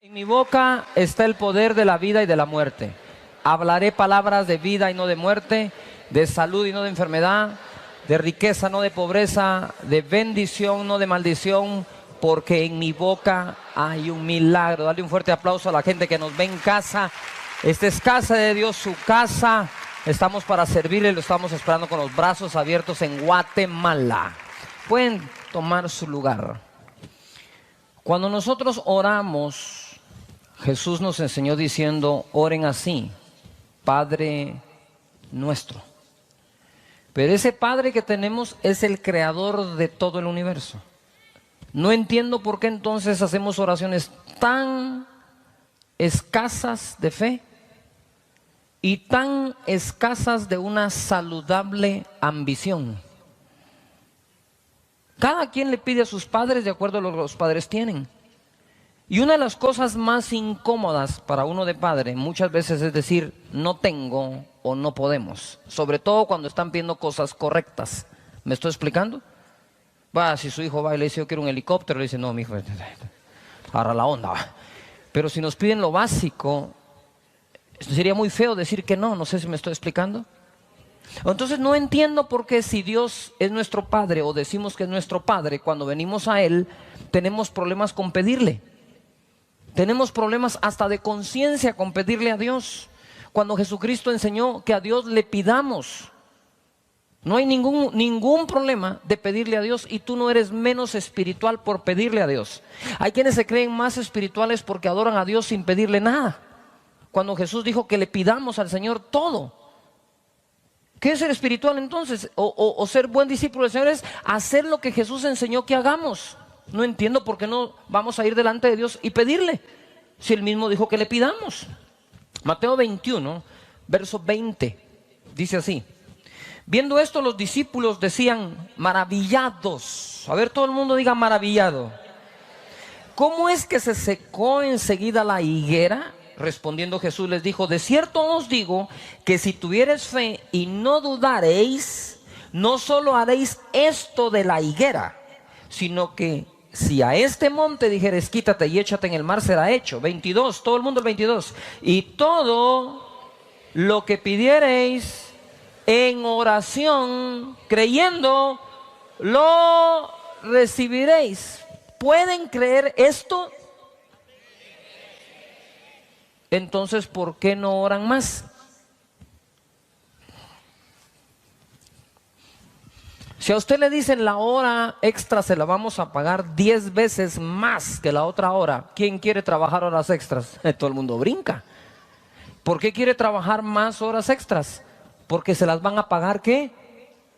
En mi boca está el poder de la vida y de la muerte. Hablaré palabras de vida y no de muerte, de salud y no de enfermedad, de riqueza, no de pobreza, de bendición, no de maldición, porque en mi boca hay un milagro. Dale un fuerte aplauso a la gente que nos ve en casa. Esta es casa de Dios, su casa. Estamos para servirle, lo estamos esperando con los brazos abiertos en Guatemala. Pueden tomar su lugar. Cuando nosotros oramos, Jesús nos enseñó diciendo, oren así, Padre nuestro. Pero ese Padre que tenemos es el creador de todo el universo. No entiendo por qué entonces hacemos oraciones tan escasas de fe y tan escasas de una saludable ambición. Cada quien le pide a sus padres de acuerdo a lo que los padres tienen. Y una de las cosas más incómodas para uno de padre muchas veces es decir, no tengo o no podemos. Sobre todo cuando están pidiendo cosas correctas. ¿Me estoy explicando? Si su hijo va y le dice, yo quiero un helicóptero, le dice, no, mi hijo, agarra la onda. Pero si nos piden lo básico, sería muy feo decir que no sé si me estoy explicando. Entonces no entiendo por qué si Dios es nuestro Padre o decimos que es nuestro Padre, cuando venimos a Él, tenemos problemas con pedirle. Tenemos problemas hasta de conciencia con pedirle a Dios. Cuando Jesucristo enseñó que a Dios le pidamos. No hay ningún problema de pedirle a Dios y tú no eres menos espiritual por pedirle a Dios. Hay quienes se creen más espirituales porque adoran a Dios sin pedirle nada. Cuando Jesús dijo que le pidamos al Señor todo. ¿Qué es ser espiritual entonces? O ser buen discípulo del Señor es hacer lo que Jesús enseñó que hagamos. No entiendo por qué no vamos a ir delante de Dios y pedirle, si Él mismo dijo que le pidamos. Mateo 21, verso 20, dice así. Viendo esto, los discípulos decían, maravillados. A ver, todo el mundo diga maravillado. ¿Cómo es que se secó enseguida la higuera? Respondiendo Jesús les dijo, de cierto os digo que si tuviereis fe y no dudareis, no solo haréis esto de la higuera, sino que si a este monte dijeres quítate y échate en el mar, será hecho. 22, todo el mundo el 22. Y todo lo que pidiereis en oración, creyendo, lo recibiréis. ¿Pueden creer esto? Entonces, ¿por qué no oran más? Si a usted le dicen la hora extra se la vamos a pagar 10 veces más que la otra hora, ¿quién quiere trabajar horas extras? Todo el mundo brinca. ¿Por qué quiere trabajar más horas extras? Porque se las van a pagar, ¿qué?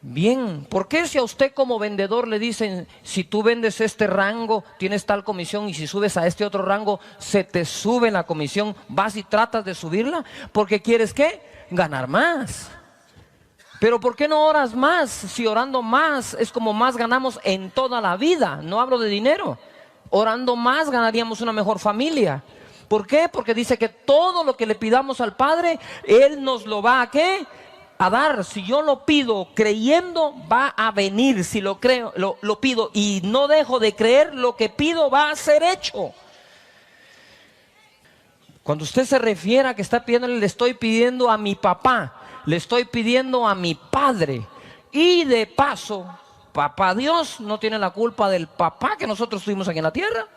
Bien. ¿Por qué si a usted como vendedor le dicen, si tú vendes este rango, tienes tal comisión, y si subes a este otro rango, se te sube la comisión, vas y tratas de subirla? Porque quieres, ¿qué? Ganar más. Pero ¿por qué no oras más? Si orando más es como más ganamos en toda la vida. No hablo de dinero. Orando más ganaríamos una mejor familia. ¿Por qué? Porque dice que todo lo que le pidamos al Padre, Él nos lo va a ¿qué? A dar. Si yo lo pido creyendo, va a venir. Si lo creo, lo pido y no dejo de creer, lo que pido va a ser hecho. Cuando usted se refiere a que está pidiéndole, le estoy pidiendo a mi papá, le estoy pidiendo a mi Padre. Y de paso, papá Dios no tiene la culpa del papá que nosotros tuvimos aquí en la tierra.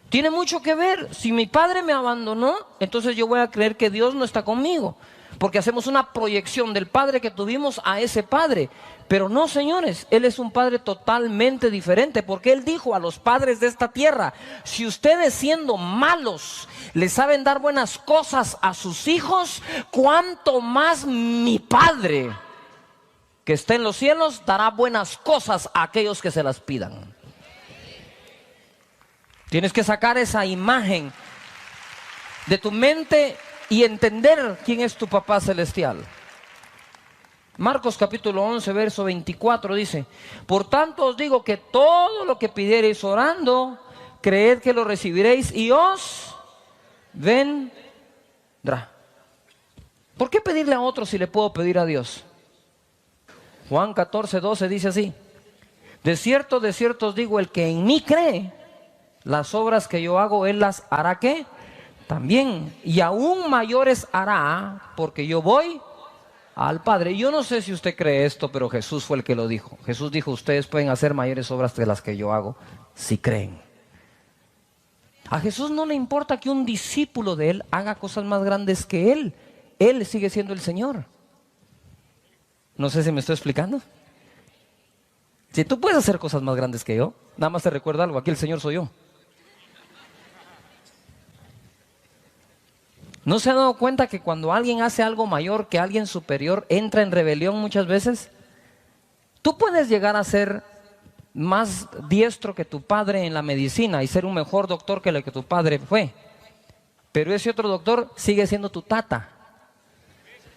Tiene mucho que ver. Si mi padre me abandonó, entonces yo voy a creer que Dios no está conmigo. Porque hacemos una proyección del padre que tuvimos a ese padre. Pero no, señores, Él es un padre totalmente diferente. Porque Él dijo a los padres de esta tierra, si ustedes siendo malos le saben dar buenas cosas a sus hijos, cuánto más mi Padre que está en los cielos dará buenas cosas a aquellos que se las pidan. Tienes que sacar esa imagen de tu mente y entender quién es tu papá celestial. Marcos capítulo 11, verso 24 dice, por tanto os digo que todo lo que pidiereis orando, creed que lo recibiréis y os vendrá. ¿Por qué pedirle a otro si le puedo pedir a Dios? Juan 14, 12 dice así, de cierto os digo, el que en mí cree, las obras que yo hago, Él las hará ¿qué? También. Y aún mayores hará, porque yo voy al Padre. Yo no sé si usted cree esto, pero Jesús fue el que lo dijo. Jesús dijo, ustedes pueden hacer mayores obras que las que yo hago, si creen. A Jesús no le importa que un discípulo de Él haga cosas más grandes que Él. Él sigue siendo el Señor. No sé si me estoy explicando. Si tú puedes hacer cosas más grandes que yo, nada más te recuerda algo, aquí el Señor soy yo. ¿No se ha dado cuenta que cuando alguien hace algo mayor que alguien superior, entra en rebelión muchas veces? Tú puedes llegar a ser más diestro que tu padre en la medicina y ser un mejor doctor que el que tu padre fue. Pero ese otro doctor sigue siendo tu tata.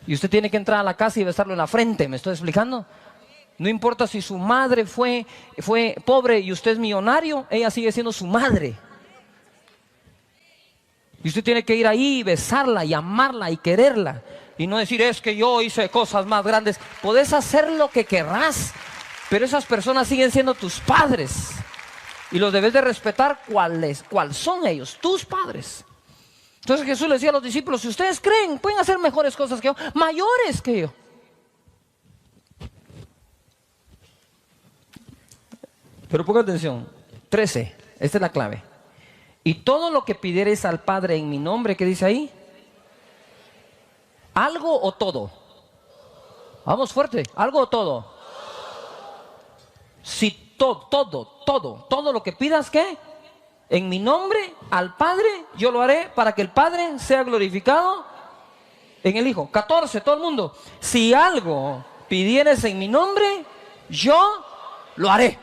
Y usted tiene que entrar a la casa y besarlo en la frente, ¿me estoy explicando? No importa si su madre fue pobre y usted es millonario, ella sigue siendo su madre. Y usted tiene que ir ahí y besarla y amarla y quererla. Y no decir, es que yo hice cosas más grandes. Podés hacer lo que querrás, pero esas personas siguen siendo tus padres. Y los debes de respetar cuáles son ellos, tus padres. Entonces Jesús le decía a los discípulos, si ustedes creen, pueden hacer mejores cosas que yo, mayores que yo. Pero ponga atención, 13, esta es la clave. Y todo lo que pidiereis al Padre en mi nombre, ¿qué dice ahí? ¿Algo o todo? Vamos fuerte, ¿algo o todo? Si todo lo que pidas, ¿qué? En mi nombre, al Padre, yo lo haré para que el Padre sea glorificado en el Hijo. 14, todo el mundo. Si algo pidieres en mi nombre, yo lo haré.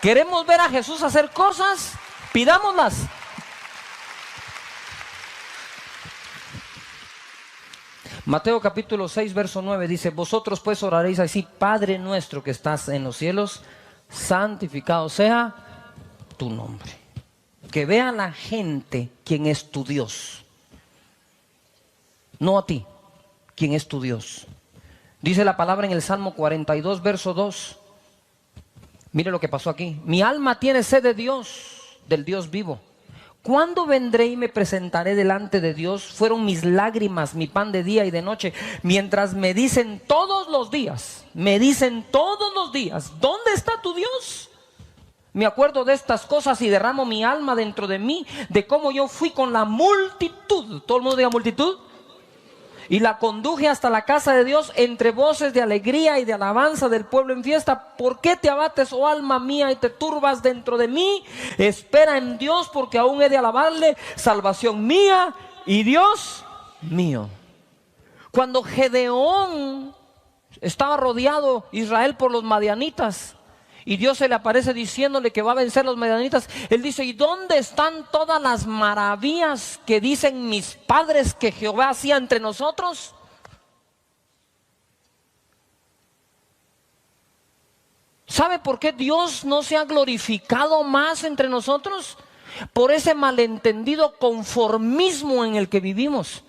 ¿Queremos ver a Jesús hacer cosas? Pidámoslas. Mateo capítulo 6, verso 9 dice, vosotros pues oraréis así, Padre nuestro que estás en los cielos, santificado sea tu nombre. Que vea la gente quién es tu Dios. No a ti, quién es tu Dios. Dice la palabra en el Salmo 42, verso 2. Mire lo que pasó aquí. Mi alma tiene sed de Dios, del Dios vivo. ¿Cuándo vendré y me presentaré delante de Dios? Fueron mis lágrimas, mi pan de día y de noche, mientras me dicen todos los días, ¿dónde está tu Dios? Me acuerdo de estas cosas y derramo mi alma dentro de mí, de cómo yo fui con la multitud. ¿Todo el mundo diga multitud? Y la conduje hasta la casa de Dios entre voces de alegría y de alabanza del pueblo en fiesta. ¿Por qué te abates, oh alma mía, y te turbas dentro de mí? Espera en Dios, porque aún he de alabarle, salvación mía y Dios mío. Cuando Gedeón estaba rodeado Israel por los madianitas, y Dios se le aparece diciéndole que va a vencer a los madianitas, él dice, ¿y dónde están todas las maravillas que dicen mis padres que Jehová hacía entre nosotros? ¿Sabe por qué Dios no se ha glorificado más entre nosotros? Por ese malentendido conformismo en el que vivimos.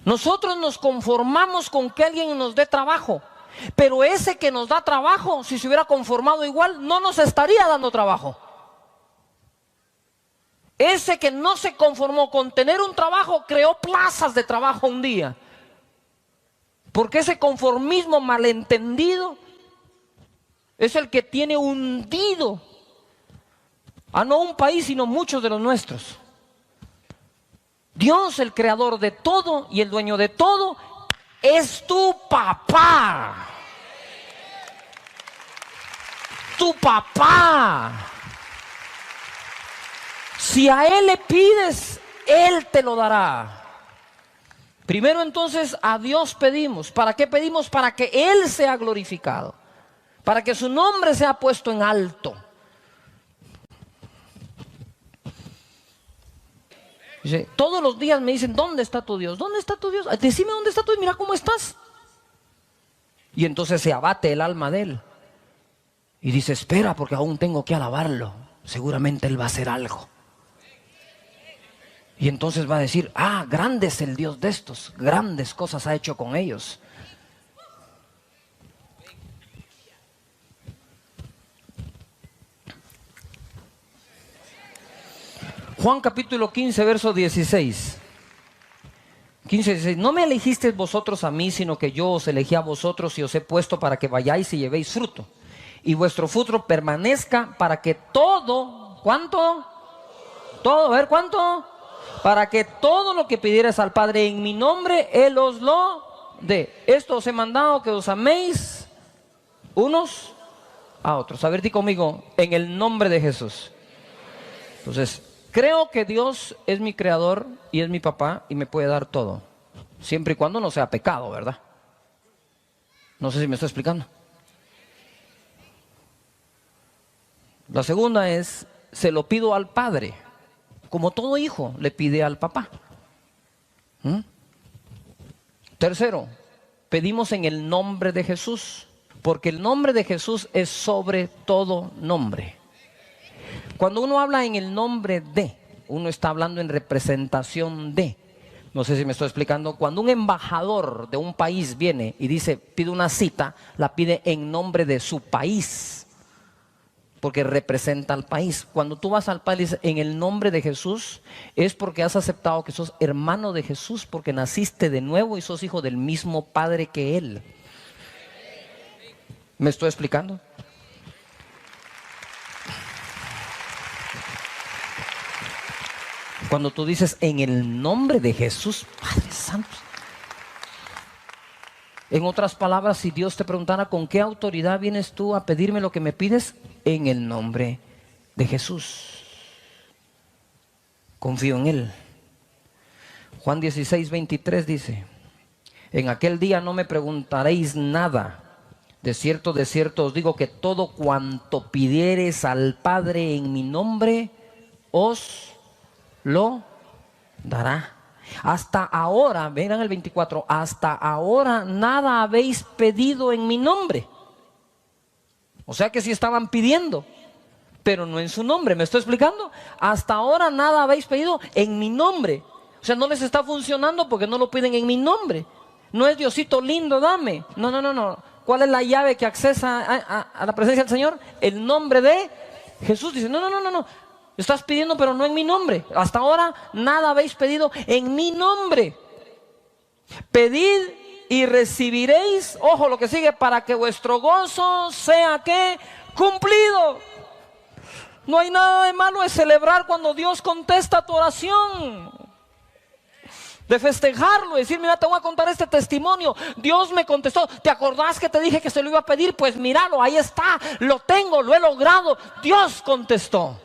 Nosotros nos conformamos con que alguien nos dé trabajo, pero ese que nos da trabajo, si se hubiera conformado igual, no nos estaría dando trabajo. Ese que no se conformó con tener un trabajo, creó plazas de trabajo un día. Porque ese conformismo malentendido es el que tiene hundido a no un país, sino muchos de los nuestros. Dios, el creador de todo y el dueño de todo, es tu papá. Tu papá. Si a Él le pides, Él te lo dará. Primero entonces a Dios pedimos. ¿Para qué pedimos? Para que Él sea glorificado. Para que su nombre sea puesto en alto. Dice, todos los días me dicen, ¿dónde está tu Dios? ¿Dónde está tu Dios? Decime dónde está tu Dios, mira cómo estás. Y entonces se abate el alma de él. Y dice, espera, porque aún tengo que alabarlo. Seguramente Él va a hacer algo. Y entonces va a decir, grande es el Dios de estos. Grandes cosas ha hecho con ellos. Juan capítulo 15, verso 16. 15, 16. No me elegisteis vosotros a mí, sino que yo os elegí a vosotros y os he puesto para que vayáis y llevéis fruto. Y vuestro fruto permanezca para que todo, ¿cuánto? Todo, a ver, ¿cuánto? Para que todo lo que pidierais al Padre en mi nombre, Él os lo dé. Esto os he mandado, que os améis unos a otros. A ver, di conmigo, en el nombre de Jesús. Entonces, creo que Dios es mi creador y es mi papá y me puede dar todo. Siempre y cuando no sea pecado, ¿verdad? No sé si me estoy explicando. La segunda es, se lo pido al Padre. Como todo hijo le pide al papá. Tercero, pedimos en el nombre de Jesús, porque el nombre de Jesús es sobre todo nombre. Cuando uno habla en el nombre de, uno está hablando en representación de. No sé si me estoy explicando. Cuando un embajador de un país viene y dice, pide una cita, la pide en nombre de su país, porque representa al país. Cuando tú vas al país en el nombre de Jesús, es porque has aceptado que sos hermano de Jesús, porque naciste de nuevo y sos hijo del mismo Padre que Él. ¿Me estoy explicando? Cuando tú dices en el nombre de Jesús, Padre Santo. En otras palabras, si Dios te preguntara con qué autoridad vienes tú a pedirme lo que me pides, en el nombre de Jesús. Confío en Él. Juan 16, 23 dice, en aquel día no me preguntaréis nada. De cierto os digo que todo cuanto pidiereis al Padre en mi nombre, os lo dará. Hasta ahora, verán el 24, hasta ahora nada habéis pedido en mi nombre. O sea que sí estaban pidiendo, pero no en su nombre. ¿Me estoy explicando? Hasta ahora nada habéis pedido en mi nombre. O sea, no les está funcionando porque no lo piden en mi nombre. No es Diosito lindo, dame. No. ¿Cuál es la llave que accesa a la presencia del Señor? El nombre de Jesús. Dice, no. Estás pidiendo, pero no en mi nombre. Hasta ahora nada habéis pedido en mi nombre. Pedid y recibiréis, ojo lo que sigue, para que vuestro gozo sea ¿qué? Cumplido. No hay nada de malo de celebrar cuando Dios contesta tu oración, de festejarlo, decir, mira, te voy a contar este testimonio, Dios me contestó. ¿Te acordás que te dije que se lo iba a pedir? Pues míralo, ahí está, lo tengo, lo he logrado, Dios contestó.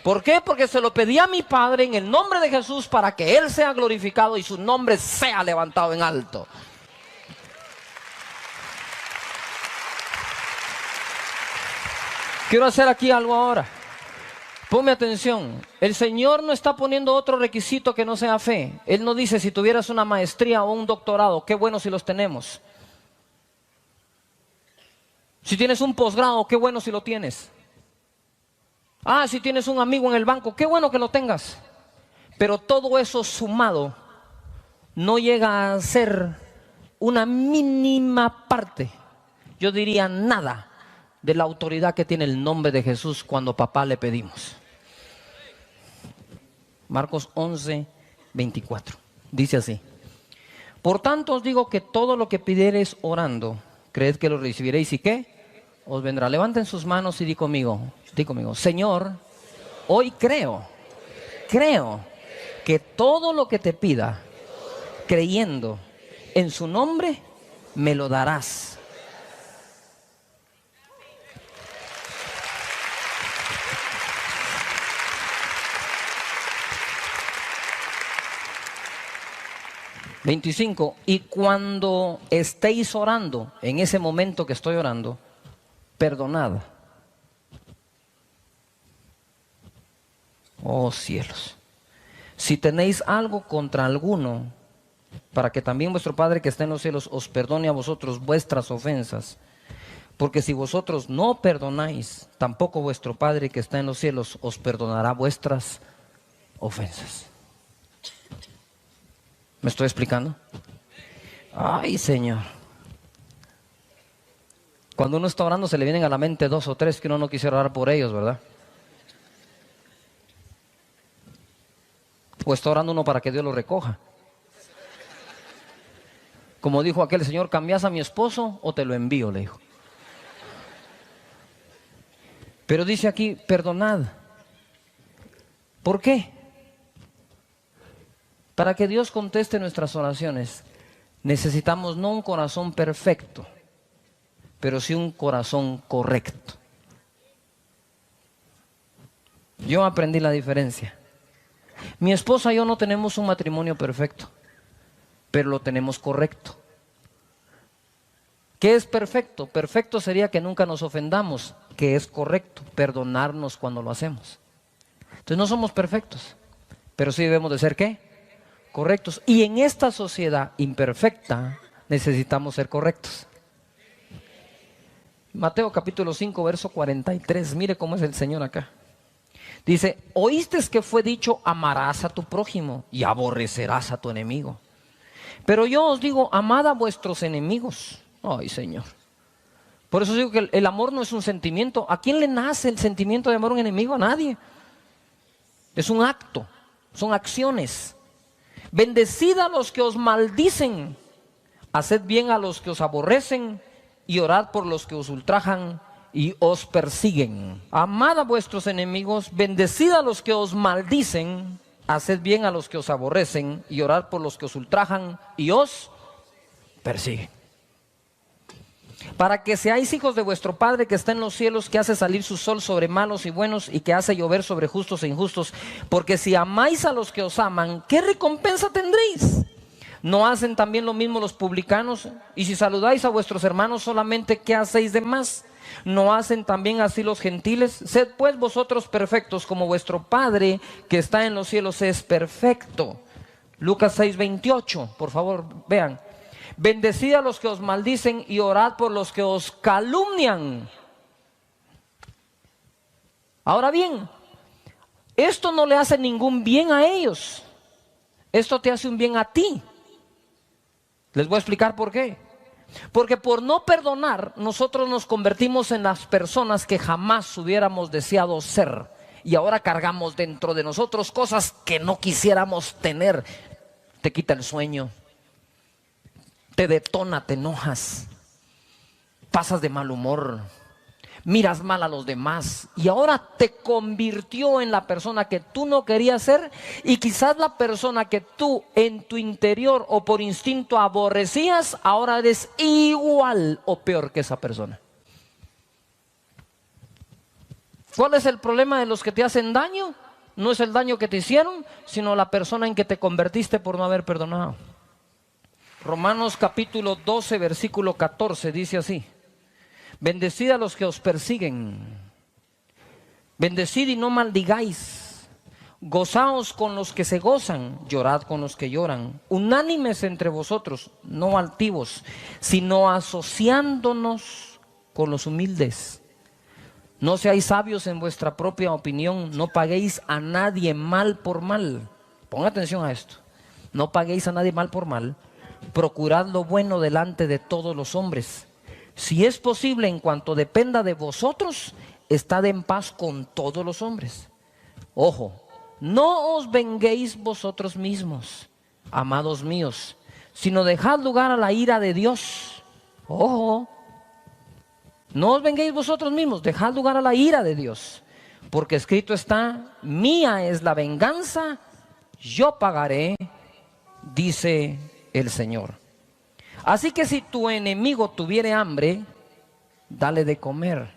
¿Por qué? Porque se lo pedí a mi Padre en el nombre de Jesús para que Él sea glorificado y su nombre sea levantado en alto. Quiero hacer aquí algo ahora. Ponme atención. El Señor no está poniendo otro requisito que no sea fe. Él no dice si tuvieras una maestría o un doctorado, qué bueno si los tenemos. Si tienes un posgrado, qué bueno si lo tienes. Si tienes un amigo en el banco, qué bueno que lo tengas. Pero todo eso sumado no llega a ser una mínima parte, yo diría nada, de la autoridad que tiene el nombre de Jesús cuando papá le pedimos. Marcos 11, 24. Dice así: por tanto os digo que todo lo que pidiereis orando, creed que lo recibiréis y ¿qué? Os vendrá. Levanten sus manos y di conmigo, Señor, hoy creo que todo lo que te pida, creyendo en su nombre, me lo darás. Y cuando estéis orando, en ese momento que estoy orando, perdonad. Oh cielos, si tenéis algo contra alguno, para que también vuestro Padre que está en los cielos os perdone a vosotros vuestras ofensas. Porque si vosotros no perdonáis, tampoco vuestro Padre que está en los cielos os perdonará vuestras ofensas. ¿Me estoy explicando? Ay, Señor. Cuando uno está orando se le vienen a la mente 2 o 3 que uno no quisiera orar por ellos, ¿verdad? O está orando uno para que Dios lo recoja. Como dijo aquel señor, ¿cambias a mi esposo o te lo envío? Le dijo. Pero dice aquí, perdonad. ¿Por qué? Para que Dios conteste nuestras oraciones, necesitamos no un corazón perfecto, pero sí un corazón correcto. Yo aprendí la diferencia. Mi esposa y yo no tenemos un matrimonio perfecto, pero lo tenemos correcto. ¿Qué es perfecto? Perfecto sería que nunca nos ofendamos. ¿Qué es correcto? Perdonarnos cuando lo hacemos. Entonces no somos perfectos, pero sí debemos de ser ¿qué? Correctos. Y en esta sociedad imperfecta necesitamos ser correctos. Mateo capítulo 5, verso 43. Mire cómo es el Señor acá. Dice, oíste que fue dicho, amarás a tu prójimo y aborrecerás a tu enemigo. Pero yo os digo, amad a vuestros enemigos. Ay, Señor. Por eso digo que el amor no es un sentimiento. ¿A quién le nace el sentimiento de amor a un enemigo? A nadie. Es un acto, son acciones. Bendecid a los que os maldicen, haced bien a los que os aborrecen y orad por los que os ultrajan y os persiguen. Amad a vuestros enemigos, bendecid a los que os maldicen, haced bien a los que os aborrecen y orad por los que os ultrajan y os persiguen. Para que seáis hijos de vuestro Padre que está en los cielos, que hace salir su sol sobre malos y buenos y que hace llover sobre justos e injustos. Porque si amáis a los que os aman, ¿qué recompensa tendréis? ¿No hacen también lo mismo los publicanos? Y si saludáis a vuestros hermanos solamente, ¿qué hacéis de más? ¿No hacen también así los gentiles? Sed pues vosotros perfectos, como vuestro Padre que está en los cielos es perfecto. Lucas 6:28, por favor, vean. Bendecid a los que os maldicen y orad por los que os calumnian. Ahora bien, esto no le hace ningún bien a ellos. Esto te hace un bien a ti. Les voy a explicar por qué. Porque por no perdonar, nosotros nos convertimos en las personas que jamás hubiéramos deseado ser. Y ahora cargamos dentro de nosotros cosas que no quisiéramos tener. Te quita el sueño. Te detona, te enojas, pasas de mal humor, miras mal a los demás y ahora te convirtió en la persona que tú no querías ser y quizás la persona que tú en tu interior o por instinto aborrecías, ahora eres igual o peor que esa persona. ¿Cuál es el problema de los que te hacen daño? No es el daño que te hicieron, sino la persona en que te convertiste por no haber perdonado. Romanos capítulo 12, versículo 14, dice así. Bendecid a los que os persiguen. Bendecid y no maldigáis. Gozaos con los que se gozan, llorad con los que lloran. Unánimes entre vosotros, no altivos, sino asociándonos con los humildes. No seáis sabios en vuestra propia opinión, no paguéis a nadie mal por mal. Ponga atención a esto. No paguéis a nadie mal por mal. Procurad lo bueno delante de todos los hombres. Si es posible, en cuanto dependa de vosotros, estad en paz con todos los hombres. Ojo, no os venguéis vosotros mismos, amados míos, sino dejad lugar a la ira de Dios. Ojo, no os venguéis vosotros mismos, dejad lugar a la ira de Dios. Porque escrito está, mía es la venganza, yo pagaré, dice el Señor. Así que si tu enemigo tuviere hambre, dale de comer.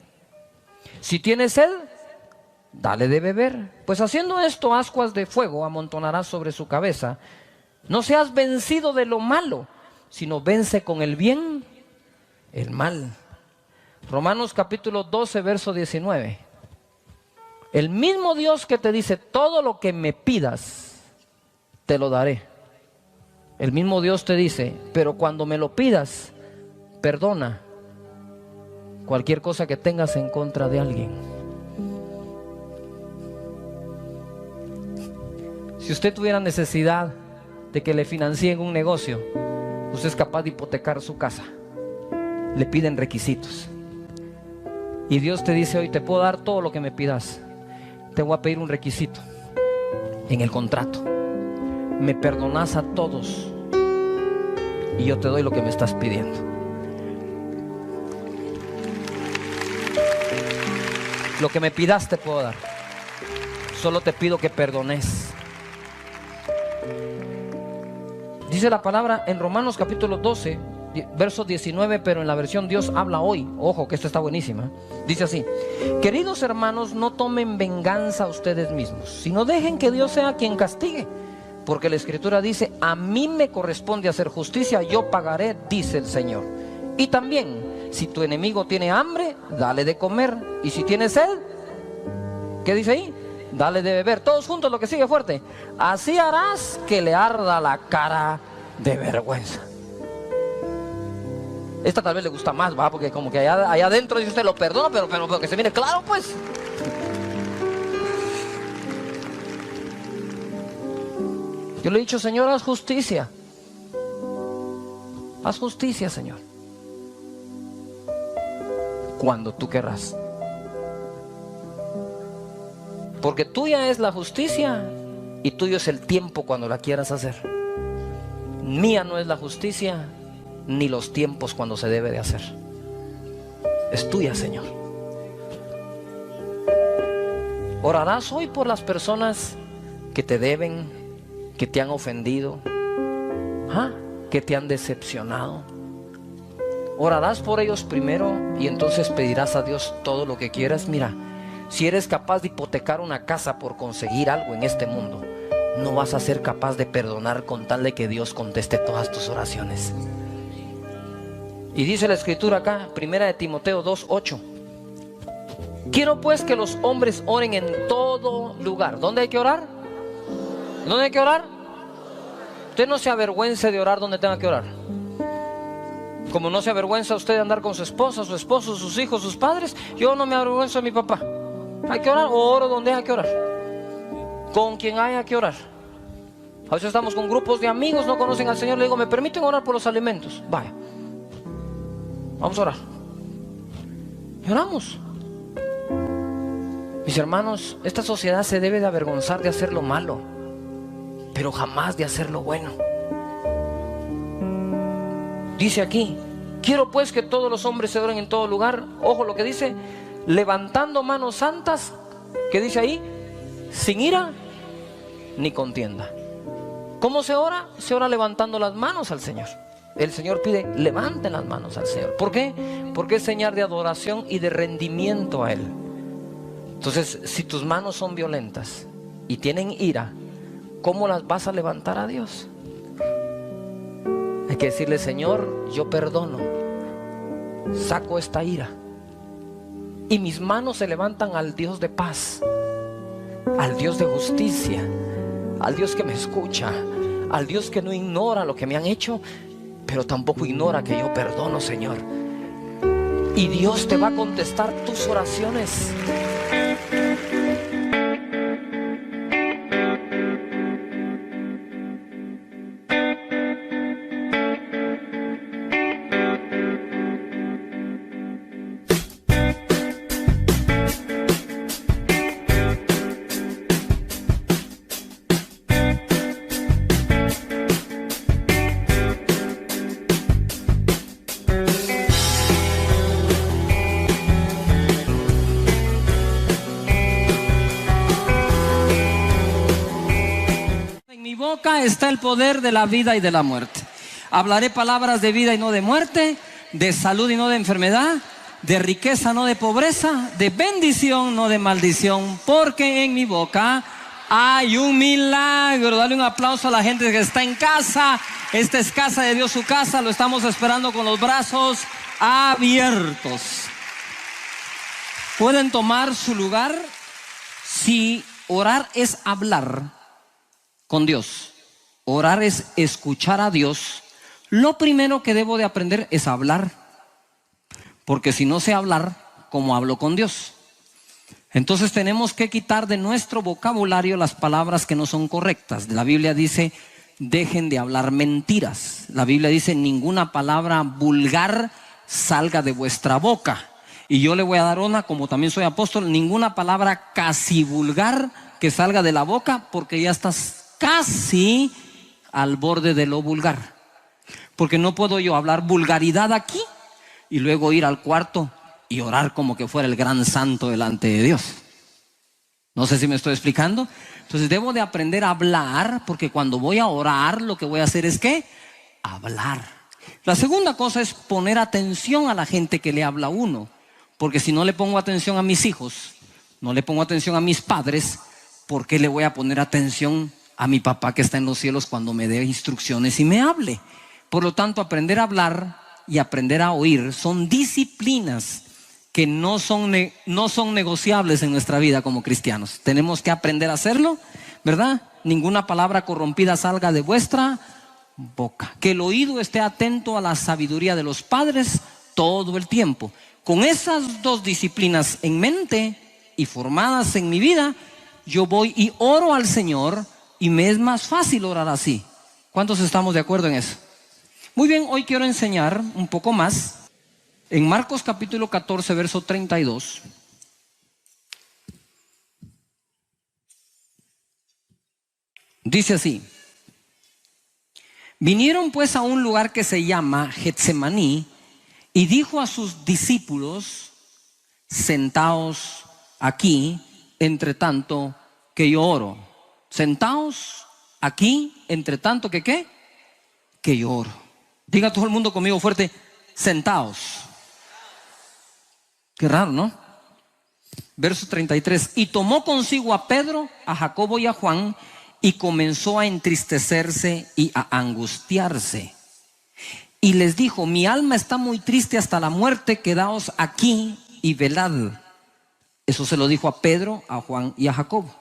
Si tiene sed, dale de beber. Pues haciendo esto, ascuas de fuego amontonarás sobre su cabeza. No seas vencido de lo malo, sino vence con el bien el mal. Romanos capítulo 12, verso 19. El mismo Dios que te dice, todo lo que me pidas, te lo daré. El mismo Dios te dice, pero cuando me lo pidas, perdona cualquier cosa que tengas en contra de alguien. Si usted tuviera necesidad de que le financien un negocio, usted es capaz de hipotecar su casa. Le piden requisitos. Y Dios te dice hoy, te puedo dar todo lo que me pidas. Te voy a pedir un requisito en el contrato. me perdonas a todos y yo te doy lo que me estás pidiendo. Lo que me pidas te puedo dar. Solo te pido que perdones. Dice la palabra en Romanos capítulo 12, verso 19, pero en la versión Dios habla hoy. Ojo que esta está buenísima. Dice así: queridos hermanos, no tomen venganza ustedes mismos, sino dejen que Dios sea quien castigue. Porque la Escritura dice: a mí me corresponde hacer justicia, yo pagaré, dice el Señor. Y también, si tu enemigo tiene hambre, dale de comer. Y si tiene sed, ¿qué dice ahí? Dale de beber. Todos juntos, lo que sigue fuerte: así harás que le arda la cara de vergüenza. Esta tal vez le gusta más, ¿va? Porque como que allá adentro dice usted: lo perdono, pero que se mire claro, pues. Yo le he dicho: Señor, haz justicia. Haz justicia, Señor, cuando tú querrás. Porque tuya es la justicia y tuyo es el tiempo cuando la quieras hacer. Mía no es la justicia ni los tiempos cuando se debe de hacer. Es tuya, Señor. Orarás hoy por las personas que te deben, que te han ofendido, que te han decepcionado. Orarás por ellos primero y entonces pedirás a Dios todo lo que quieras. Mira, si eres capaz de hipotecar una casa por conseguir algo en este mundo, no vas a ser capaz de perdonar con tal de que Dios conteste todas tus oraciones. Y dice la Escritura acá, primera de Timoteo 2:8: quiero pues que los hombres oren en todo lugar. ¿Dónde hay que orar? ¿Dónde hay que orar? Usted no se avergüence de orar donde tenga que orar. Como no se avergüenza usted de andar con su esposa, su esposo, sus hijos, sus padres, yo no me avergüenzo de mi papá. Hay que orar, o oro donde hay que orar, con quien haya que orar. A veces estamos con grupos de amigos, no conocen al Señor, le digo: ¿me permiten orar por los alimentos? Vaya, vamos a orar. Y oramos. Mis hermanos, esta sociedad se debe de avergonzar de hacer lo malo, pero jamás de hacer lo bueno. Dice aquí: quiero pues que todos los hombres se oren en todo lugar. Ojo lo que dice: levantando manos santas. ¿Qué dice ahí? Sin ira ni contienda. ¿Cómo se ora? Se ora levantando las manos al Señor. El Señor pide: levanten las manos al Señor. ¿Por qué? Porque es señal de adoración y de rendimiento a Él. Entonces, si tus manos son violentas y tienen ira, ¿cómo las vas a levantar a Dios? Hay que decirle: Señor, yo perdono, saco esta ira y mis manos se levantan al Dios de paz, al Dios de justicia, al Dios que me escucha, al Dios que no ignora lo que me han hecho, pero tampoco ignora que yo perdono, Señor. Y Dios te va a contestar tus oraciones. Está el poder de la vida y de la muerte. Hablaré palabras de vida y no de muerte, de salud y no de enfermedad, de riqueza no de pobreza, de bendición no de maldición, porque en mi boca hay un milagro. Dale un aplauso a la gente que está en casa. Esta es casa de Dios, su casa. Lo estamos esperando con los brazos abiertos. Pueden tomar su lugar. Si orar es hablar con Dios, orar es escuchar a Dios, lo primero que debo de aprender es hablar. Porque si no sé hablar, ¿cómo hablo con Dios? Entonces tenemos que quitar de nuestro vocabulario las palabras que no son correctas. La Biblia dice: dejen de hablar mentiras. La Biblia dice: ninguna palabra vulgar salga de vuestra boca. Y yo le voy a dar una, como también soy apóstol: ninguna palabra casi vulgar que salga de la boca, porque ya estás casi al borde de lo vulgar. Porque no puedo yo hablar vulgaridad aquí y luego ir al cuarto y orar como que fuera el gran santo delante de Dios. No sé si me estoy explicando. Entonces debo de aprender a hablar, porque cuando voy a orar lo que voy a hacer es ¿qué? Hablar. La segunda cosa es poner atención a la gente que le habla a uno. Porque si no le pongo atención a mis hijos, no le pongo atención a mis padres, ¿por qué le voy a poner atención a mi papá que está en los cielos cuando me dé instrucciones y me hable? Por lo tanto, aprender a hablar y aprender a oír son disciplinas que no son negociables en nuestra vida como cristianos. Tenemos que aprender a hacerlo, ¿verdad? Ninguna palabra corrompida salga de vuestra boca. Que el oído esté atento a la sabiduría de los padres todo el tiempo. Con esas dos disciplinas en mente y formadas en mi vida, yo voy y oro al Señor y me es más fácil orar así. ¿Cuántos estamos de acuerdo en eso? Muy bien, hoy quiero enseñar un poco más en Marcos capítulo 14, verso 32. Dice así: vinieron pues a un lugar que se llama Getsemaní y dijo a sus discípulos: sentaos aquí, entre tanto que yo oro. Sentaos aquí, entre tanto que ¿qué? Que yo oro. Diga todo el mundo conmigo fuerte: sentaos. Qué raro, ¿no? Verso 33. Y tomó consigo a Pedro, a Jacobo y a Juan, y comenzó a entristecerse y a angustiarse. Y les dijo: mi alma está muy triste hasta la muerte, quedaos aquí y velad. Eso se lo dijo a Pedro, a Juan y a Jacobo.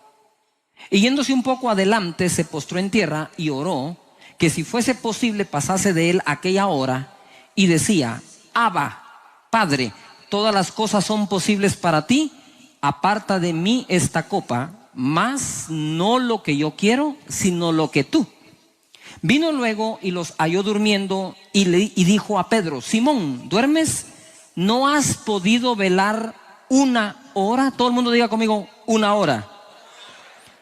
Y yéndose un poco adelante, se postró en tierra y oró que si fuese posible pasase de él aquella hora, y decía: Abba, Padre, todas las cosas son posibles para ti, aparta de mí esta copa, mas no lo que yo quiero, sino lo que tú. Vino luego y los halló durmiendo y dijo a Pedro: Simón, ¿duermes? ¿No has podido velar una hora? Todo el mundo diga conmigo: una hora.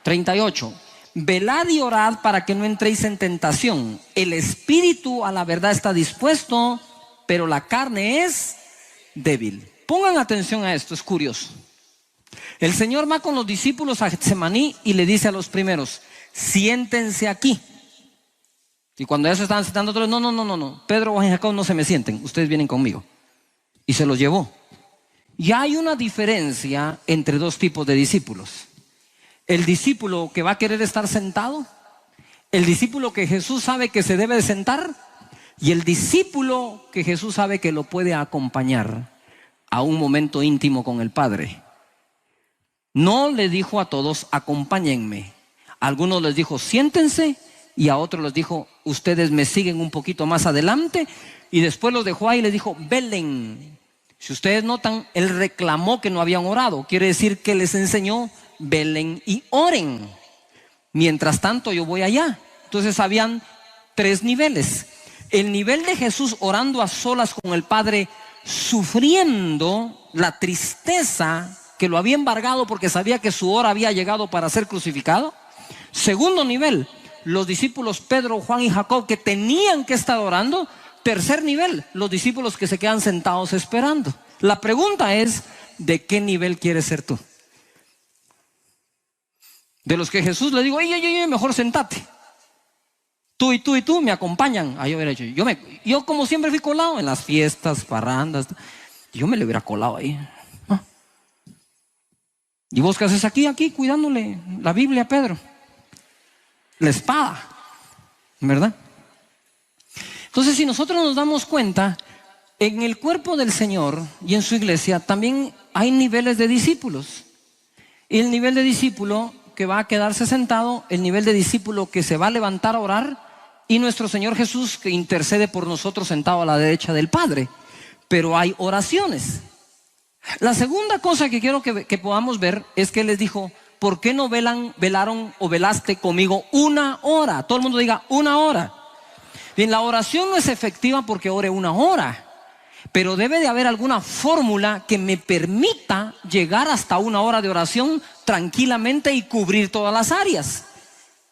38. Velad y orad para que no entréis en tentación. El espíritu a la verdad está dispuesto, pero la carne es débil. Pongan atención a esto, es curioso. El Señor va con los discípulos a Getsemaní y le dice a los primeros: siéntense aquí. Y cuando ya se estaban sentando otros: no, Pedro, Juan y Jacob, no se me sienten, ustedes vienen conmigo. Y se los llevó. Ya hay una diferencia entre dos tipos de discípulos: el discípulo que va a querer estar sentado, el discípulo que Jesús sabe que se debe de sentar, y el discípulo que Jesús sabe que lo puede acompañar a un momento íntimo con el Padre. No le dijo a todos: acompáñenme. A algunos les dijo: siéntense, y a otros les dijo: ustedes me siguen un poquito más adelante. Y después los dejó ahí y les dijo: velen. Si ustedes notan, él reclamó que no habían orado. Quiere decir que les enseñó: velen y oren. Mientras tanto yo voy allá. Entonces habían tres niveles. El nivel de Jesús orando a solas con el Padre, sufriendo la tristeza que lo había embargado porque sabía que su hora había llegado para ser crucificado. Segundo nivel, los discípulos Pedro, Juan y Jacob, que tenían que estar orando. Tercer nivel, los discípulos que se quedan sentados esperando. La pregunta es: ¿de qué nivel quieres ser tú? De los que Jesús le digo: oye, mejor sentate. Tú y tú me acompañan. Ahí hubiera hecho. Yo como siempre fui colado en las fiestas, parrandas. Yo me le hubiera colado ahí. ¿Ah? ¿Y vos qué haces aquí cuidándole la Biblia a Pedro? La espada, ¿verdad? Entonces, si nosotros nos damos cuenta, en el cuerpo del Señor y en su iglesia también hay niveles de discípulos. Y el nivel de discípulo que va a quedarse sentado, el nivel de discípulo que se va a levantar a orar, y nuestro Señor Jesús que intercede por nosotros sentado a la derecha del Padre. Pero hay oraciones. La segunda cosa que quiero que podamos ver es que les dijo: ¿por qué no velaron o velaste conmigo una hora? Todo el mundo diga: una hora. Bien, la oración no es efectiva porque ore una hora, pero debe de haber alguna fórmula que me permita llegar hasta una hora de oración tranquilamente y cubrir todas las áreas.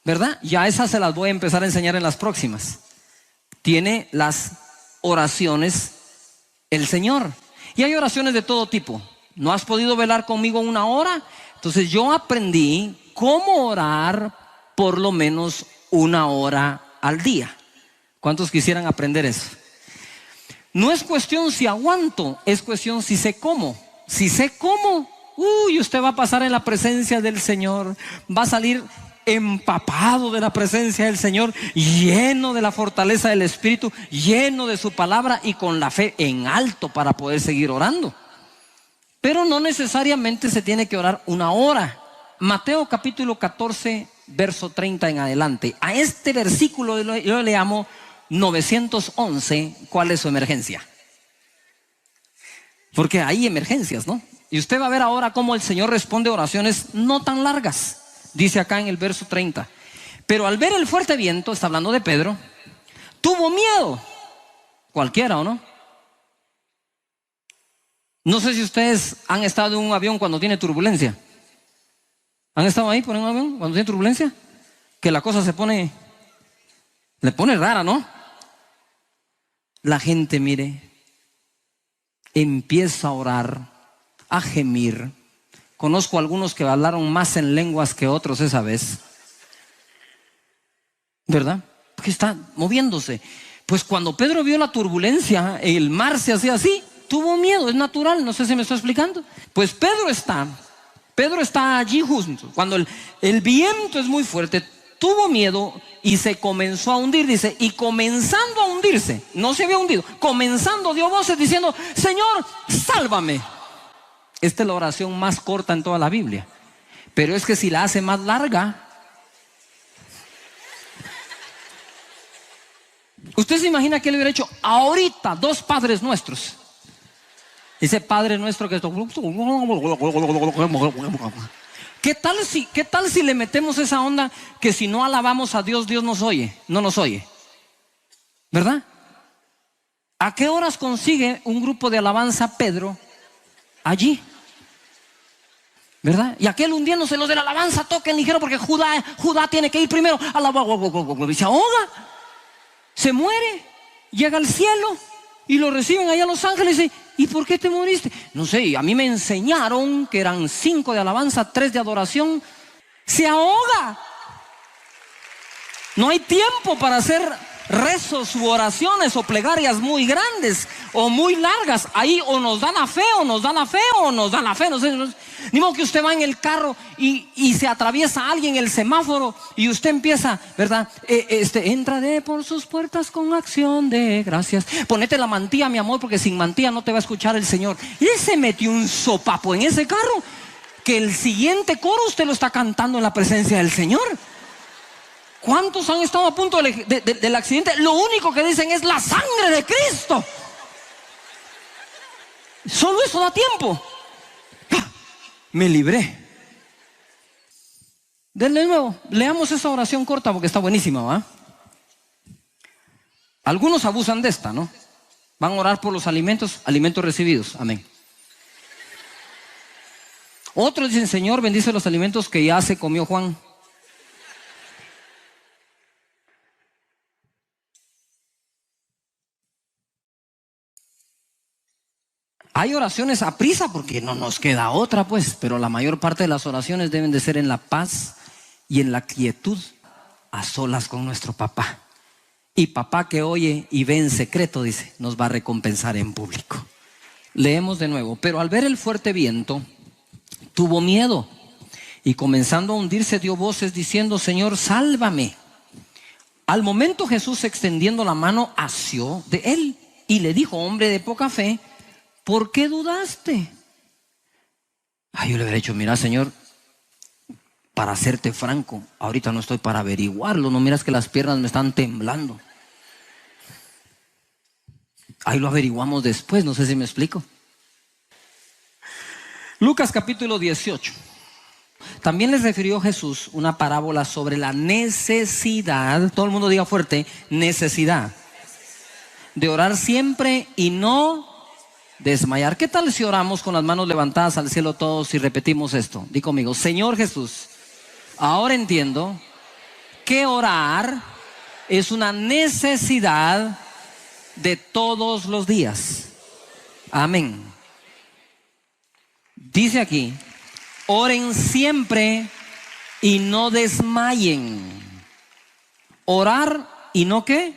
¿verdad? Ya esas se las voy a empezar a enseñar en las próximas. Tiene las oraciones el Señor. Y hay oraciones de todo tipo. ¿No has podido velar conmigo 1 hora? Entonces yo aprendí cómo orar por lo menos 1 hora al día. ¿Cuántos quisieran aprender eso? No es cuestión si aguanto, es cuestión si sé cómo. Si sé cómo, usted va a pasar en la presencia del Señor, va a salir empapado de la presencia del Señor, lleno de la fortaleza del Espíritu, lleno de su palabra y con la fe en alto para poder seguir orando. Pero no necesariamente se tiene que orar 1 hora. Mateo capítulo 14, verso 30 en adelante. A este versículo yo le llamo 911, ¿cuál es su emergencia? Porque hay emergencias, ¿no? Y usted va a ver ahora cómo el Señor responde oraciones no tan largas. Dice acá en el verso 30: pero al ver el fuerte viento, está hablando de Pedro, tuvo miedo. Cualquiera, ¿o no? No sé si ustedes han estado en un avión cuando tiene turbulencia. ¿Han estado ahí por un avión cuando tiene turbulencia? Que la cosa le pone rara, ¿no? La gente, mire, empieza a orar, a gemir. Conozco algunos que hablaron más en lenguas que otros esa vez, ¿verdad? Porque está moviéndose. Pues cuando Pedro vio la turbulencia, el mar se hacía así, tuvo miedo, es natural, no sé si me estoy explicando. Pues Pedro está allí justo, cuando el viento es muy fuerte, tuvo miedo y se comenzó a hundir, dice, y comenzando a hundirse, no se había hundido, comenzando dio voces diciendo: Señor, sálvame. Esta es la oración más corta en toda la Biblia, pero es que si la hace más larga, usted se imagina que le hubiera hecho ahorita 2 Padres Nuestros. Dice Padre Nuestro que ¿Qué tal si le metemos esa onda que si no alabamos a Dios, Dios nos oye? No nos oye, ¿verdad? ¿A qué horas consigue un grupo de alabanza Pedro allí? ¿Verdad? Y aquel hundiéndose, los de la alabanza toquen ligero porque Judá tiene que ir primero. Y se ahoga, se muere, llega al cielo y lo reciben allá los ángeles y dicen: ¿y por qué te moriste? No sé, a mí me enseñaron que eran 5 de alabanza, 3 de adoración. Se ahoga. No hay tiempo para hacer rezos u oraciones o plegarias muy grandes o muy largas. Ahí o nos da la fe o nos da la fe o nos da la fe. No sé, ni modo que usted va en el carro y se atraviesa alguien el semáforo y usted empieza, ¿verdad? Entraré por sus puertas con acción de gracias. Ponete la mantilla, mi amor, porque sin mantilla no te va a escuchar el Señor. Y se metió un sopapo en ese carro que el siguiente coro usted lo está cantando en la presencia del Señor. ¿Cuántos han estado a punto del accidente? Lo único que dicen es la sangre de Cristo. Solo eso da tiempo. Me libré. De nuevo, leamos esa oración corta porque está buenísima, ¿va? Algunos abusan de esta, ¿no? Van a orar por los alimentos recibidos. Amén. Otros dicen: Señor, bendice los alimentos que ya se comió Juan. Hay oraciones a prisa porque no nos queda otra, pues, pero la mayor parte de las oraciones deben de ser en la paz y en la quietud, a solas con nuestro papá. Y papá que oye y ve en secreto, dice, nos va a recompensar en público. Leemos de nuevo: pero al ver el fuerte viento, tuvo miedo y comenzando a hundirse dio voces diciendo: Señor, sálvame. Al momento Jesús, extendiendo la mano, asió de él y le dijo: hombre de poca fe, ¿por qué dudaste? Yo le hubiera dicho: mira, Señor, para serte franco, ahorita no estoy para averiguarlo. No miras que las piernas me están temblando. Ahí lo averiguamos después, no sé si me explico. Lucas capítulo 18. También les refirió Jesús una parábola sobre la necesidad, todo el mundo diga fuerte, necesidad, de orar siempre y no desmayar. ¿Qué tal si oramos con las manos levantadas al cielo todos y repetimos esto? Di conmigo: Señor Jesús, ahora entiendo que orar es una necesidad de todos los días. Amén. Dice aquí, oren siempre y no desmayen. Orar y no ¿qué?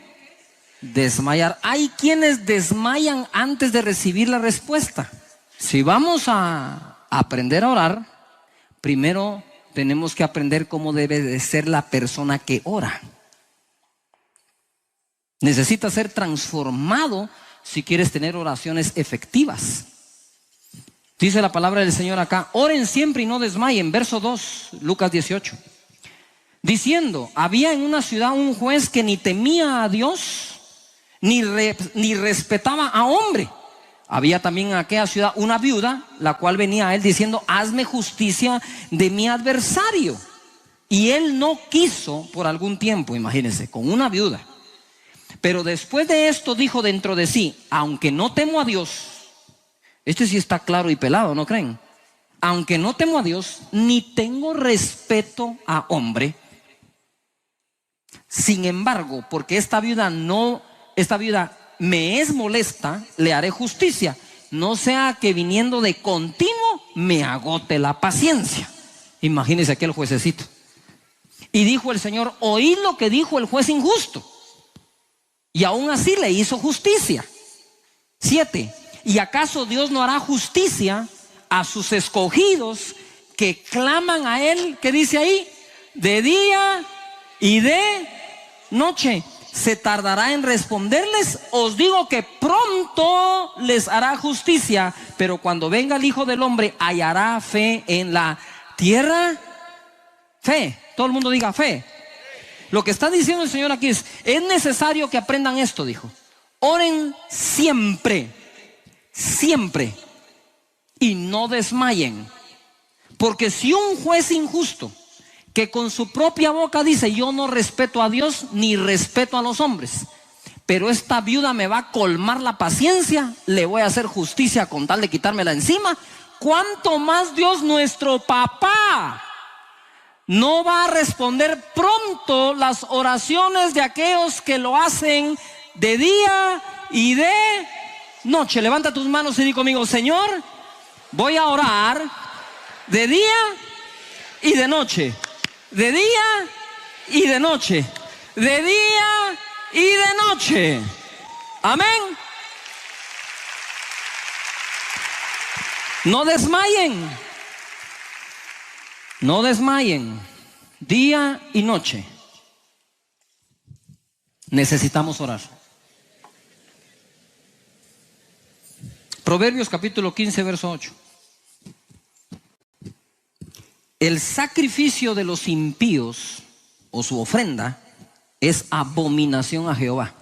Desmayar. Hay quienes desmayan antes de recibir la respuesta. Si vamos a aprender a orar, primero tenemos que aprender cómo debe de ser la persona que ora. Necesita ser transformado si quieres tener oraciones efectivas. Dice la palabra del Señor acá, oren siempre y no desmayen. Verso 2, Lucas 18. Diciendo, había en una ciudad un juez que ni temía a Dios, ni respetaba a hombre. Había también en aquella ciudad una viuda, la cual venía a él diciendo, hazme justicia de mi adversario. Y él no quiso por algún tiempo, imagínense, con una viuda. Pero después de esto dijo dentro de sí, aunque no temo a Dios, este sí está claro y pelado, ¿no creen? Aunque no temo a Dios, ni tengo respeto a hombre. Sin embargo, porque esta viuda me es molesta, le haré justicia, no sea que viniendo de continuo me agote la paciencia. Imagínense aquel juececito. Y dijo el Señor, oíd lo que dijo el juez injusto. Y aún así le hizo justicia. 7. ¿Y acaso Dios no hará justicia a sus escogidos que claman a Él? ¿Qué dice ahí? De día y de noche. ¿Se tardará en responderles? Os digo que pronto les hará justicia. Pero cuando venga el Hijo del Hombre, ¿hallará fe en la tierra? Fe. Todo el mundo diga fe. Lo que está diciendo el Señor aquí es necesario que aprendan esto, dijo. Oren siempre, siempre, y no desmayen. Porque si un juez injusto, que con su propia boca dice, yo no respeto a Dios ni respeto a los hombres, pero esta viuda me va a colmar la paciencia, le voy a hacer justicia con tal de quitármela encima, ¿cuánto más Dios nuestro papá no va a responder pronto las oraciones de aquellos que lo hacen de día y de noche? Levanta tus manos y di conmigo, Señor, voy a orar de día y de noche, de día y de noche, de día y de noche. Amén. No desmayen. No desmayen, día y noche. Necesitamos orar. Proverbios capítulo 15, verso 8. El sacrificio de los impíos o su ofrenda es abominación a Jehová.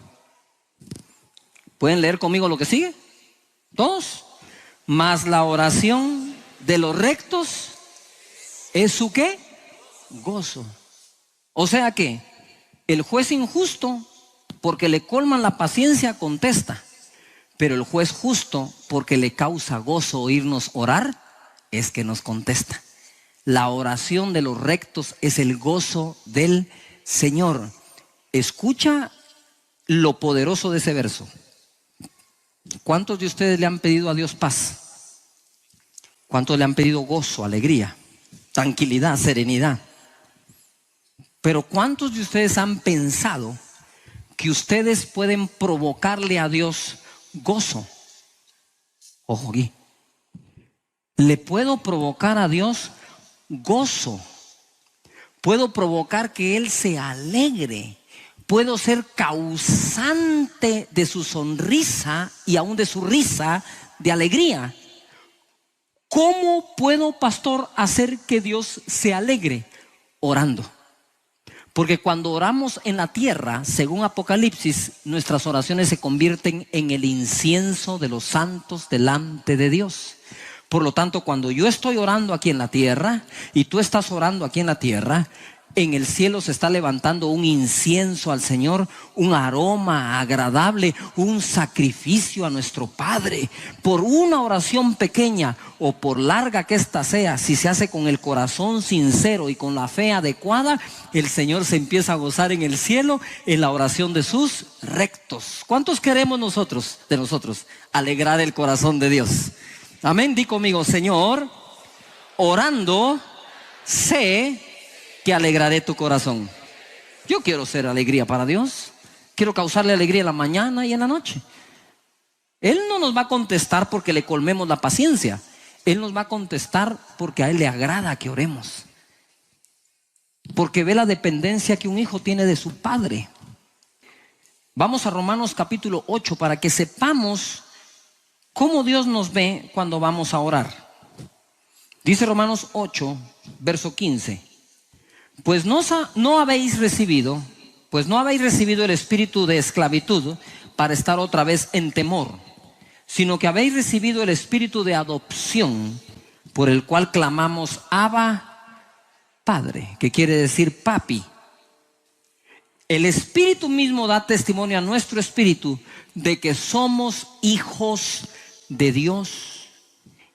¿Pueden leer conmigo lo que sigue? ¿Todos? Mas la oración de los rectos ¿es su qué? Gozo. O sea que el juez injusto, porque le colman la paciencia, contesta. Pero el juez justo, porque le causa gozo oírnos orar, es que nos contesta. La oración de los rectos es el gozo del Señor. Escucha lo poderoso de ese verso. ¿Cuántos de ustedes le han pedido a Dios paz? ¿Cuántos le han pedido gozo, alegría, tranquilidad, serenidad? Pero ¿cuántos de ustedes han pensado que ustedes pueden provocarle a Dios gozo? Ojo aquí. Le puedo provocar a Dios gozo. Puedo provocar que Él se alegre. Puedo ser causante de su sonrisa y aún de su risa de alegría. ¿Cómo puedo, pastor, hacer que Dios se alegre? Orando. Porque cuando oramos en la tierra, según Apocalipsis, nuestras oraciones se convierten en el incienso de los santos delante de Dios. Por lo tanto, cuando yo estoy orando aquí en la tierra y tú estás orando aquí en la tierra, En el cielo se está levantando un incienso al Señor, un aroma agradable, un sacrificio a nuestro Padre. Por una oración pequeña o por larga que ésta sea, si se hace con el corazón sincero y con la fe adecuada, el Señor se empieza a gozar en el cielo en la oración de sus rectos. ¿Cuántos queremos nosotros, de nosotros, alegrar el corazón de Dios? Amén. Di conmigo: Señor, orando sé que alegraré tu corazón. Yo quiero ser alegría para Dios. Quiero causarle alegría en la mañana y en la noche. Él no nos va a contestar porque le colmemos la paciencia. Él nos va a contestar porque a Él le agrada que oremos, porque ve la dependencia que un hijo tiene de su padre. Vamos a Romanos capítulo 8 para que sepamos cómo Dios nos ve cuando vamos a orar. Dice Romanos 8, verso 15: Pues no habéis recibido el espíritu de esclavitud para estar otra vez en temor, sino que habéis recibido el espíritu de adopción, por el cual clamamos: Abba, Padre, que quiere decir papi. El Espíritu mismo da testimonio a nuestro espíritu de que somos hijos de Dios.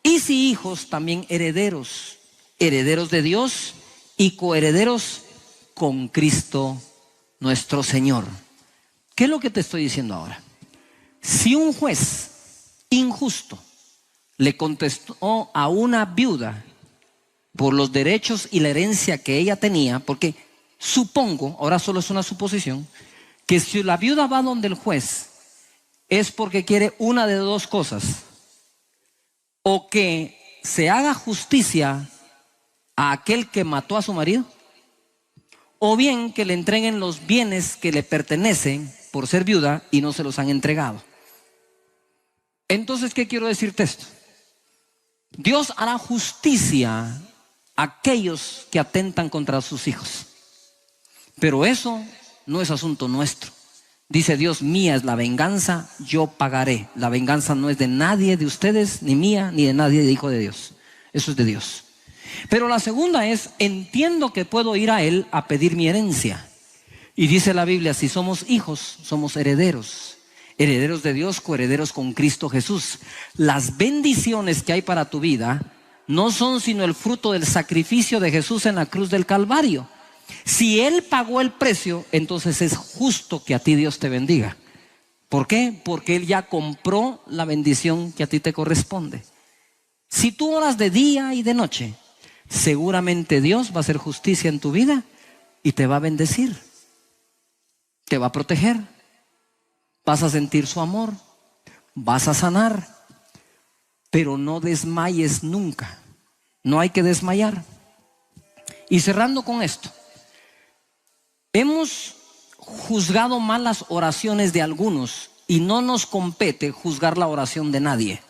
Y si hijos, también herederos, herederos de Dios y coherederos con Cristo nuestro Señor. ¿Qué es lo que te estoy diciendo ahora? Si un juez injusto le contestó a una viuda por los derechos y la herencia que ella tenía, porque supongo, ahora solo es una suposición, que si la viuda va donde el juez es porque quiere una de dos cosas: o que se haga justicia a aquel que mató a su marido, o bien que le entreguen los bienes que le pertenecen por ser viuda y no se los han entregado. Entonces, ¿qué quiero decirte esto? Dios hará justicia a aquellos que atentan contra sus hijos, pero eso no es asunto nuestro. Dice Dios: mía es la venganza, yo pagaré. La venganza no es de nadie de ustedes, ni mía, ni de nadie de hijo de Dios. Eso es de Dios. Pero la segunda es: entiendo que puedo ir a Él a pedir mi herencia. Y dice la Biblia: si somos hijos, somos herederos. Herederos de Dios, coherederos con Cristo Jesús. Las bendiciones que hay para tu vida no son sino el fruto del sacrificio de Jesús en la cruz del Calvario. Si Él pagó el precio, entonces es justo que a ti Dios te bendiga. ¿Por qué? Porque Él ya compró la bendición que a ti te corresponde. Si tú oras de día y de noche, seguramente Dios va a hacer justicia en tu vida y te va a bendecir, te va a proteger, vas a sentir su amor, vas a sanar. Pero no desmayes nunca. No hay que desmayar. Y cerrando con esto, hemos juzgado mal las oraciones de algunos y no nos compete juzgar la oración de nadie.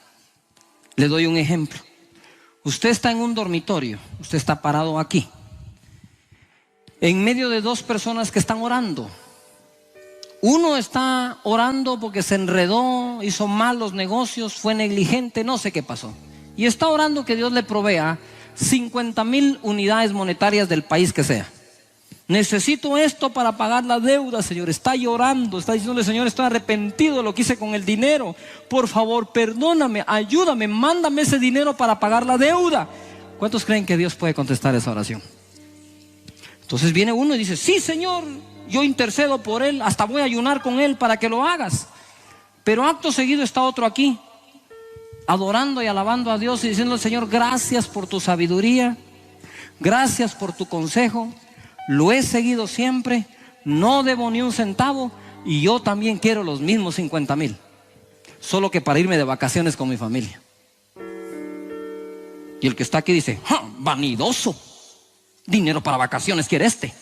Le doy un ejemplo. Usted está en un dormitorio, usted está parado aquí, en medio de dos personas que están orando. Uno está orando porque se enredó, hizo mal los negocios, fue negligente, no sé qué pasó. Y está orando que Dios le provea 50,000 unidades monetarias del país que sea. Necesito esto para pagar la deuda, Señor. Está llorando, está diciéndole: Señor, estoy arrepentido de lo que hice con el dinero. Por favor, perdóname, ayúdame, mándame ese dinero para pagar la deuda. ¿Cuántos creen que Dios puede contestar esa oración? Entonces viene uno y dice: sí, Señor, yo intercedo por él, hasta voy a ayunar con él para que lo hagas. Pero acto seguido está otro aquí, adorando y alabando a Dios y diciendo: Señor, gracias por tu sabiduría, gracias por tu consejo. Lo he seguido siempre, no debo ni un centavo, y yo también quiero los mismos 50,000, solo que para irme de vacaciones con mi familia. Y el que está aquí dice: vanidoso, dinero para vacaciones quiere este.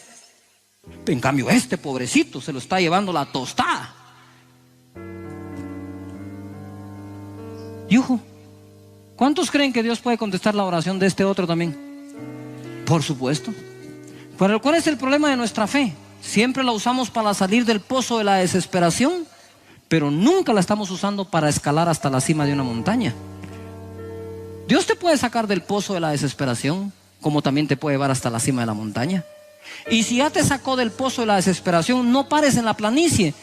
En cambio este pobrecito se lo está llevando la tostada. Yujo, ¿cuántos creen que Dios puede contestar la oración de este otro también? Por supuesto. Pero ¿cuál es el problema de nuestra fe? Siempre la usamos para salir del pozo de la desesperación, pero nunca la estamos usando para escalar hasta la cima de una montaña. Dios te puede sacar del pozo de la desesperación, como también te puede llevar hasta la cima de la montaña. Y si ya te sacó del pozo de la desesperación, no pares en la planicie,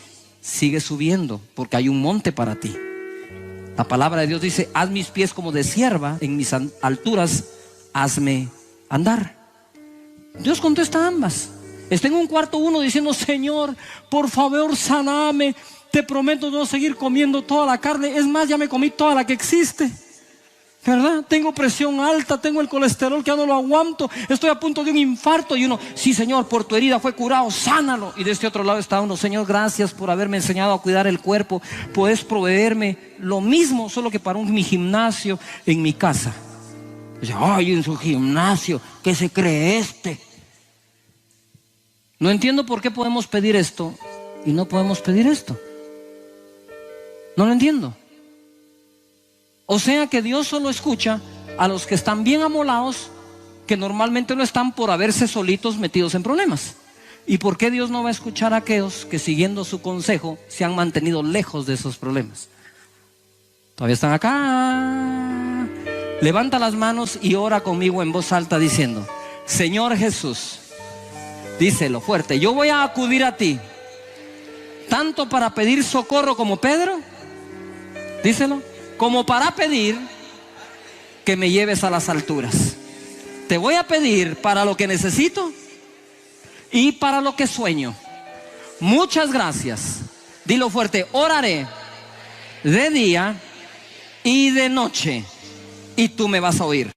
sigue subiendo, porque hay un monte para ti. La palabra de Dios dice: haz mis pies como de sierva, en mis alturas hazme andar. Dios contesta ambas. Está en un cuarto uno diciendo: Señor, por favor, saname. Te prometo no seguir comiendo toda la carne. Es más, ya me comí toda la que existe, ¿verdad? Tengo presión alta, tengo el colesterol que ya no lo aguanto, estoy a punto de un infarto. Y uno: sí, Señor, por tu herida fue curado, sánalo. Y de este otro lado está uno: Señor, gracias por haberme enseñado a cuidar el cuerpo. Puedes proveerme lo mismo, solo que para mi gimnasio en mi casa. Dice: ay, en su gimnasio, ¿qué se cree este? No entiendo por qué podemos pedir esto y no podemos pedir esto. No lo entiendo. O sea que Dios solo escucha a los que están bien amolados, que normalmente no están por haberse solitos metidos en problemas. ¿Y por qué Dios no va a escuchar a aquellos que, siguiendo su consejo, se han mantenido lejos de esos problemas? Todavía están acá. Levanta las manos y ora conmigo en voz alta diciendo: Señor Jesús, díselo fuerte, yo voy a acudir a ti, tanto para pedir socorro como Pedro, díselo, como para pedir que me lleves a las alturas. Te voy a pedir para lo que necesito y para lo que sueño. Muchas gracias. Dilo fuerte: oraré de día y de noche, y tú me vas a oír.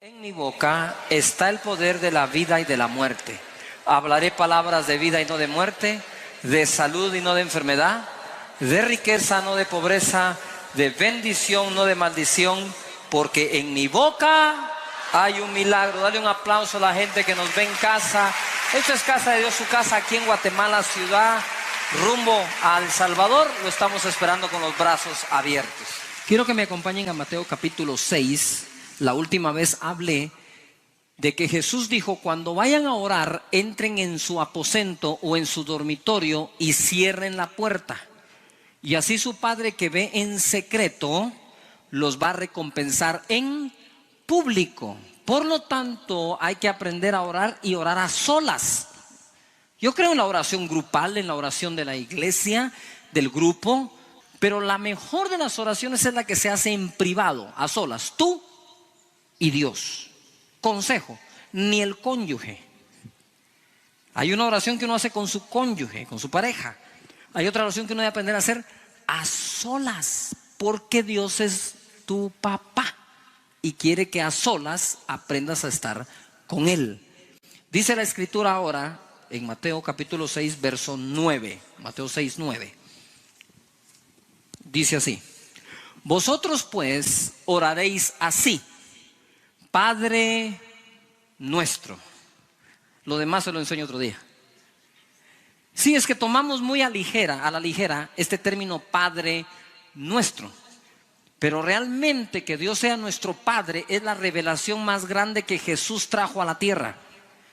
En mi boca está el poder de la vida y de la muerte. Hablaré palabras de vida y no de muerte, de salud y no de enfermedad, de riqueza no de pobreza, de bendición no de maldición, porque en mi boca hay un milagro. Dale un aplauso a la gente que nos ve en casa. Esto es Casa de Dios, su casa aquí en Guatemala, ciudad, rumbo a El Salvador. Lo estamos esperando con los brazos abiertos. Quiero que me acompañen a Mateo capítulo 6. La última vez hablé de que Jesús dijo: cuando vayan a orar, entren en su aposento o en su dormitorio y cierren la puerta. Y así su Padre que ve en secreto los va a recompensar en público. Por lo tanto, hay que aprender a orar y orar a solas. Yo creo en la oración grupal, en la oración de la iglesia, del grupo, pero la mejor de las oraciones es la que se hace en privado, a solas, tú y Dios. Consejo: ni el cónyuge. Hay una oración que uno hace con su cónyuge, con su pareja. Hay otra oración que uno debe aprender a hacer a solas, porque Dios es tu papá y quiere que a solas aprendas a estar con Él. Dice la Escritura ahora en Mateo capítulo 6, verso 9. Mateo 6, 9. Dice así: vosotros pues oraréis así: Padre nuestro. Lo demás se lo enseño otro día. Sí, es que tomamos muy a la ligera este término Padre nuestro. Pero realmente que Dios sea nuestro Padre es la revelación más grande que Jesús trajo a la tierra.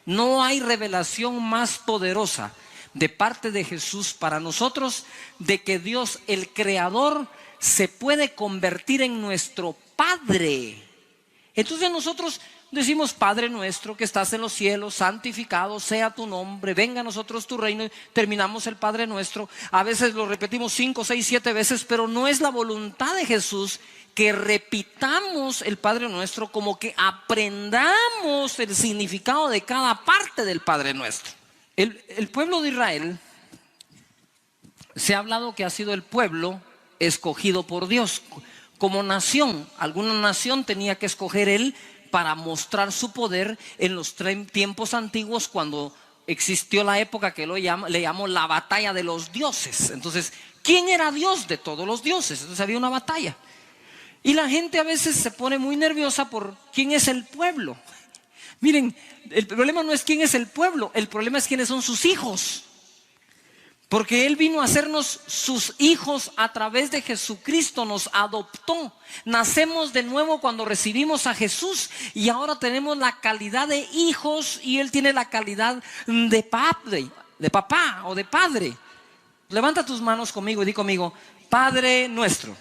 No hay revelación más poderosa de parte de Jesús para nosotros, de que Dios, el Creador, se puede convertir en nuestro Padre. Entonces nosotros decimos: Padre nuestro que estás en los cielos, santificado sea tu nombre, venga a nosotros tu reino. Terminamos el Padre nuestro. A veces lo repetimos 5, 6, 7 veces, pero no es la voluntad de Jesús que repitamos el Padre nuestro, como que aprendamos el significado de cada parte del Padre nuestro. El pueblo de Israel, se ha hablado que ha sido el pueblo escogido por Dios como nación. Alguna nación tenía que escoger Él para mostrar su poder en los tiempos antiguos, cuando existió la época que le llamó la batalla de los dioses. Entonces, ¿quién era Dios de todos los dioses? Entonces había una batalla. Y la gente a veces se pone muy nerviosa por quién es el pueblo. Miren, el problema no es quién es el pueblo, el problema es quiénes son sus hijos. Porque Él vino a hacernos sus hijos a través de Jesucristo, nos adoptó. Nacemos de nuevo cuando recibimos a Jesús y ahora tenemos la calidad de hijos y Él tiene la calidad de padre, de papá o de padre. Levanta tus manos conmigo y di conmigo: Padre nuestro.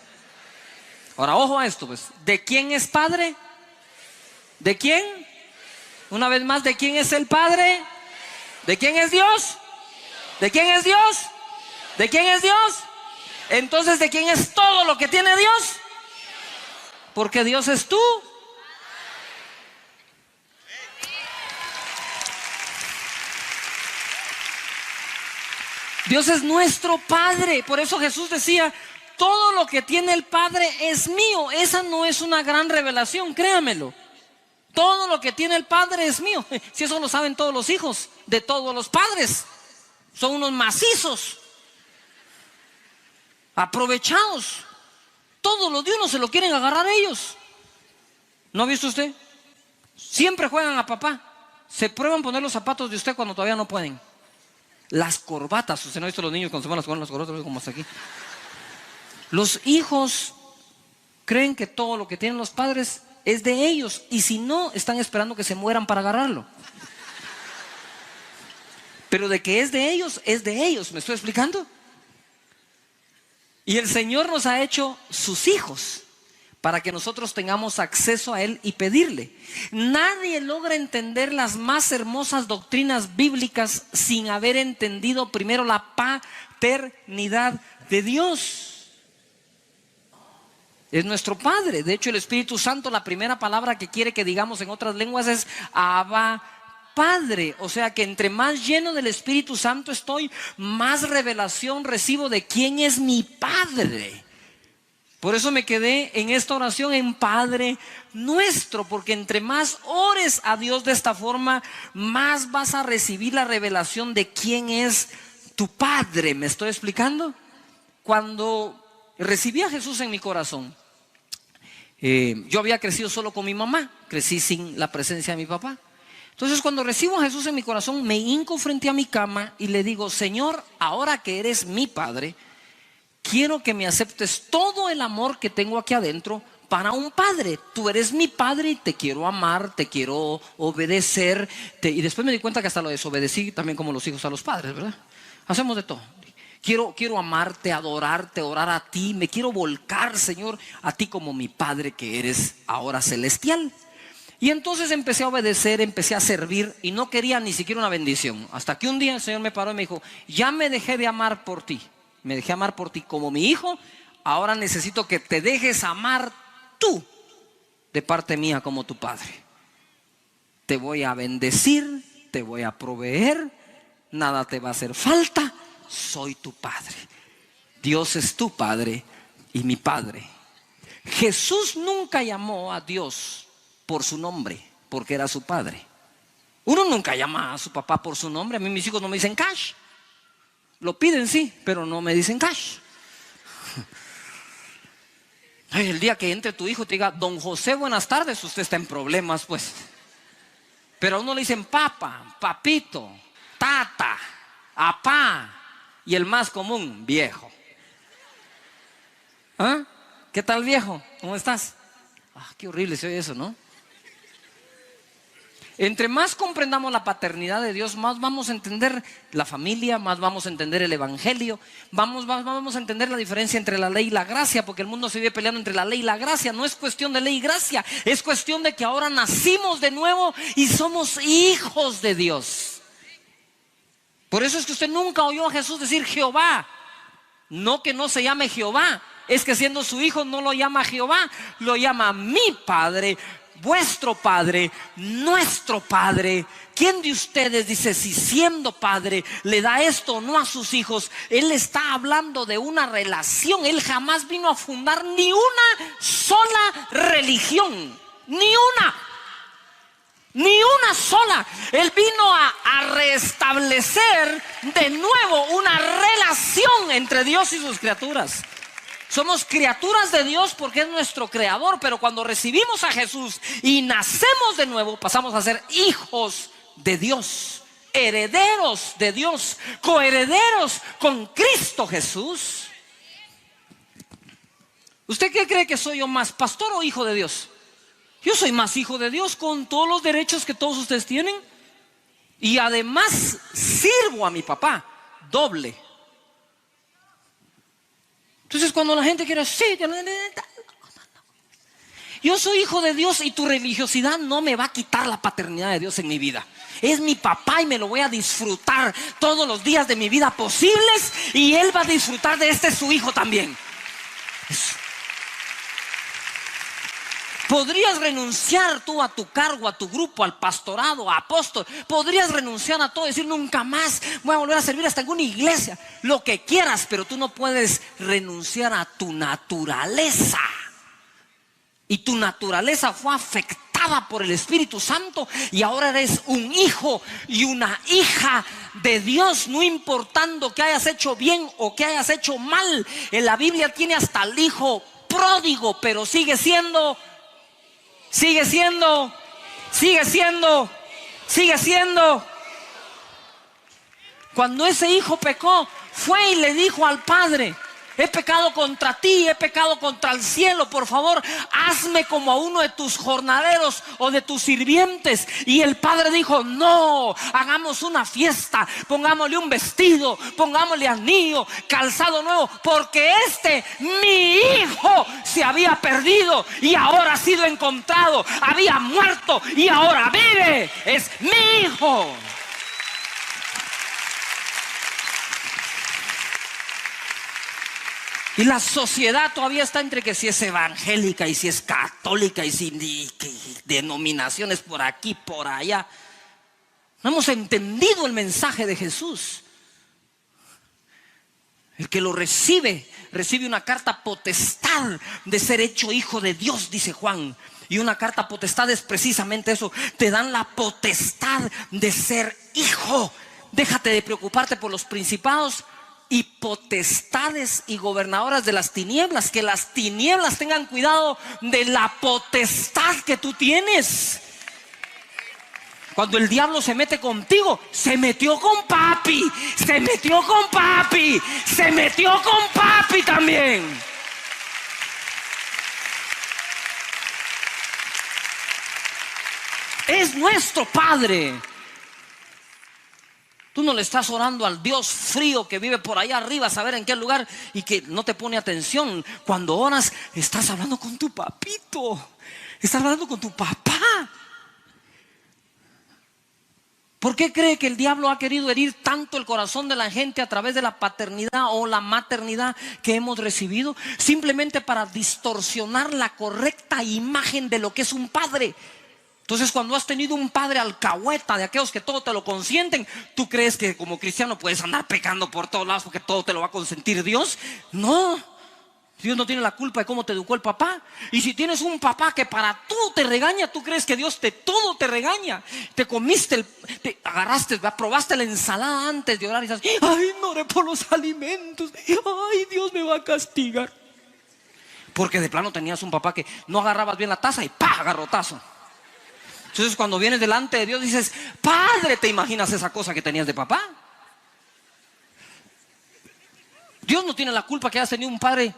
Ahora ojo a esto, pues. ¿De quién es padre? ¿De quién? Una vez más, ¿de quién es el Padre? ¿De quién es Dios? ¿De quién es Dios? ¿De quién es Dios? Entonces, ¿de quién es todo lo que tiene Dios? Porque Dios es tú. Dios es nuestro Padre. Por eso Jesús decía, todo lo que tiene el Padre es mío. Esa no es una gran revelación, créamelo. Todo lo que tiene el Padre es mío. Si eso lo saben todos los hijos de todos los padres. Son unos macizos, aprovechados. Todo lo de uno se lo quieren agarrar ellos. ¿No ha visto usted? Siempre juegan a papá. Se prueban poner los zapatos de usted cuando todavía no pueden. Las corbatas. Usted no ha visto a los niños cuando se van las corbatas como hasta aquí. Los hijos creen que todo lo que tienen los padres es de ellos. Y si no, están esperando que se mueran para agarrarlo. Pero de que es de ellos, es de ellos. ¿Me estoy explicando? Y el Señor nos ha hecho sus hijos para que nosotros tengamos acceso a Él y pedirle. Nadie logra entender las más hermosas doctrinas bíblicas sin haber entendido primero la paternidad de Dios. Es nuestro Padre. De hecho, el Espíritu Santo, la primera palabra que quiere que digamos en otras lenguas es Abba Padre. O sea que entre más lleno del Espíritu Santo estoy, más revelación recibo de quién es mi Padre. Por eso me quedé en esta oración en Padre Nuestro, porque entre más ores a Dios de esta forma, más vas a recibir la revelación de quién es tu Padre. ¿Me estoy explicando? Cuando recibí a Jesús en mi corazón, yo había crecido solo con mi mamá, crecí sin la presencia de mi papá. Entonces, cuando recibo a Jesús en mi corazón, me hinco frente a mi cama y le digo: Señor, ahora que eres mi Padre, quiero que me aceptes todo el amor que tengo aquí adentro para un padre. Tú eres mi padre y te quiero amar, te quiero obedecer. Y después me di cuenta que hasta lo desobedecí también como los hijos a los padres, ¿verdad? Hacemos de todo. Quiero amarte, adorarte, orar a ti. Me quiero volcar, Señor, a ti como mi Padre que eres ahora celestial. Y entonces empecé a obedecer, empecé a servir y no quería ni siquiera una bendición. Hasta que un día el Señor me paró y me dijo: ya me dejé de amar por ti. Me dejé amar por ti como mi hijo. Ahora necesito que te dejes amar tú de parte mía como tu Padre. Te voy a bendecir, te voy a proveer, nada te va a hacer falta. Soy tu Padre. Dios es tu Padre y mi Padre. Jesús nunca llamó a Dios por su nombre, porque era su Padre. Uno nunca llama a su papá por su nombre. A mí mis hijos no me dicen Cash. Lo piden, sí, pero no me dicen Cash. Ay, el día que entre tu hijo y te diga: Don José, buenas tardes, usted está en problemas, pues. Pero a uno le dicen papa, papito, tata, apá, y el más común, viejo. ¿Ah? ¿Qué tal, viejo? ¿Cómo estás? Ah, qué horrible se oye eso, ¿no? Entre más comprendamos la paternidad de Dios, más vamos a entender la familia, más vamos a entender el evangelio, vamos a entender la diferencia entre la ley y la gracia, porque el mundo se vive peleando entre la ley y la gracia. No es cuestión de ley y gracia, es cuestión de que ahora nacimos de nuevo y somos hijos de Dios. Por eso es que usted nunca oyó a Jesús decir Jehová. No que no se llame Jehová, es que siendo su hijo no lo llama Jehová, lo llama mi Padre, vuestro Padre, nuestro Padre. ¿Quién de ustedes dice, si siendo padre le da esto o no a sus hijos? Él está hablando de una relación. Él jamás vino a fundar ni una sola religión, ni una sola. Él vino a restablecer de nuevo una relación entre Dios y sus criaturas. Somos criaturas de Dios porque es nuestro creador, pero cuando recibimos a Jesús y nacemos de nuevo, pasamos a ser hijos de Dios, herederos de Dios, coherederos con Cristo Jesús. ¿Usted qué cree que soy yo más, pastor o hijo de Dios? Yo soy más hijo de Dios con todos los derechos que todos ustedes tienen. Y además sirvo a mi papá doble. Entonces cuando la gente quiere, sí, Yo soy hijo de Dios y tu religiosidad no me va a quitar la paternidad de Dios en mi vida. Es mi papá y me lo voy a disfrutar todos los días de mi vida posibles, y Él va a disfrutar de su hijo también. Podrías renunciar tú a tu cargo, a tu grupo, al pastorado, a apóstol. Podrías renunciar a todo, decir nunca más voy a volver a servir hasta en una iglesia, lo que quieras, pero tú no puedes renunciar a tu naturaleza. Y tu naturaleza fue afectada por el Espíritu Santo, y ahora eres un hijo y una hija de Dios, no importando que hayas hecho bien o que hayas hecho mal. En la Biblia tiene hasta el hijo pródigo, pero sigue siendo. Cuando ese hijo pecó, fue y le dijo al padre: he pecado contra ti, he pecado contra el cielo, por favor, hazme como a uno de tus jornaleros o de tus sirvientes. Y el padre dijo: no, hagamos una fiesta, pongámosle un vestido, pongámosle anillo, calzado nuevo, porque mi hijo se había perdido y ahora ha sido encontrado, había muerto y ahora vive, es mi hijo. Y la sociedad todavía está entre que si es evangélica y si es católica y si denominaciones por aquí, por allá. No hemos entendido el mensaje de Jesús. El que lo recibe una carta potestad de ser hecho hijo de Dios, dice Juan. Y una carta potestad es precisamente eso: te dan la potestad de ser hijo. Déjate de preocuparte por los principados y potestades y gobernadoras de las tinieblas. Que las tinieblas tengan cuidado de la potestad que tú tienes. Cuando el diablo se mete contigo, se metió con papi, se metió con papi, se metió con papi también. Es nuestro Padre. Tú no le estás orando al Dios frío que vive por allá arriba, a saber en qué lugar, y que no te pone atención. Cuando oras, estás hablando con tu papito, estás hablando con tu papá. ¿Por qué cree que el diablo ha querido herir tanto el corazón de la gente a través de la paternidad o la maternidad que hemos recibido? Simplemente para distorsionar la correcta imagen de lo que es un padre. Entonces, cuando has tenido un padre alcahueta, de aquellos que todo te lo consienten, tú crees que como cristiano puedes andar pecando por todos lados porque todo te lo va a consentir Dios. No, Dios no tiene la culpa de cómo te educó el papá. Y si tienes un papá que para todo te regaña, tú crees que Dios todo te regaña. Te comiste, agarraste, probaste la ensalada antes de orar y dices: ay, no oré por los alimentos, ay, Dios me va a castigar. Porque de plano tenías un papá que no agarrabas bien la taza y ¡pah!, garrotazo. Entonces, cuando vienes delante de Dios dices: Padre, ¿te imaginas esa cosa que tenías de papá? Dios no tiene la culpa que hayas tenido un padre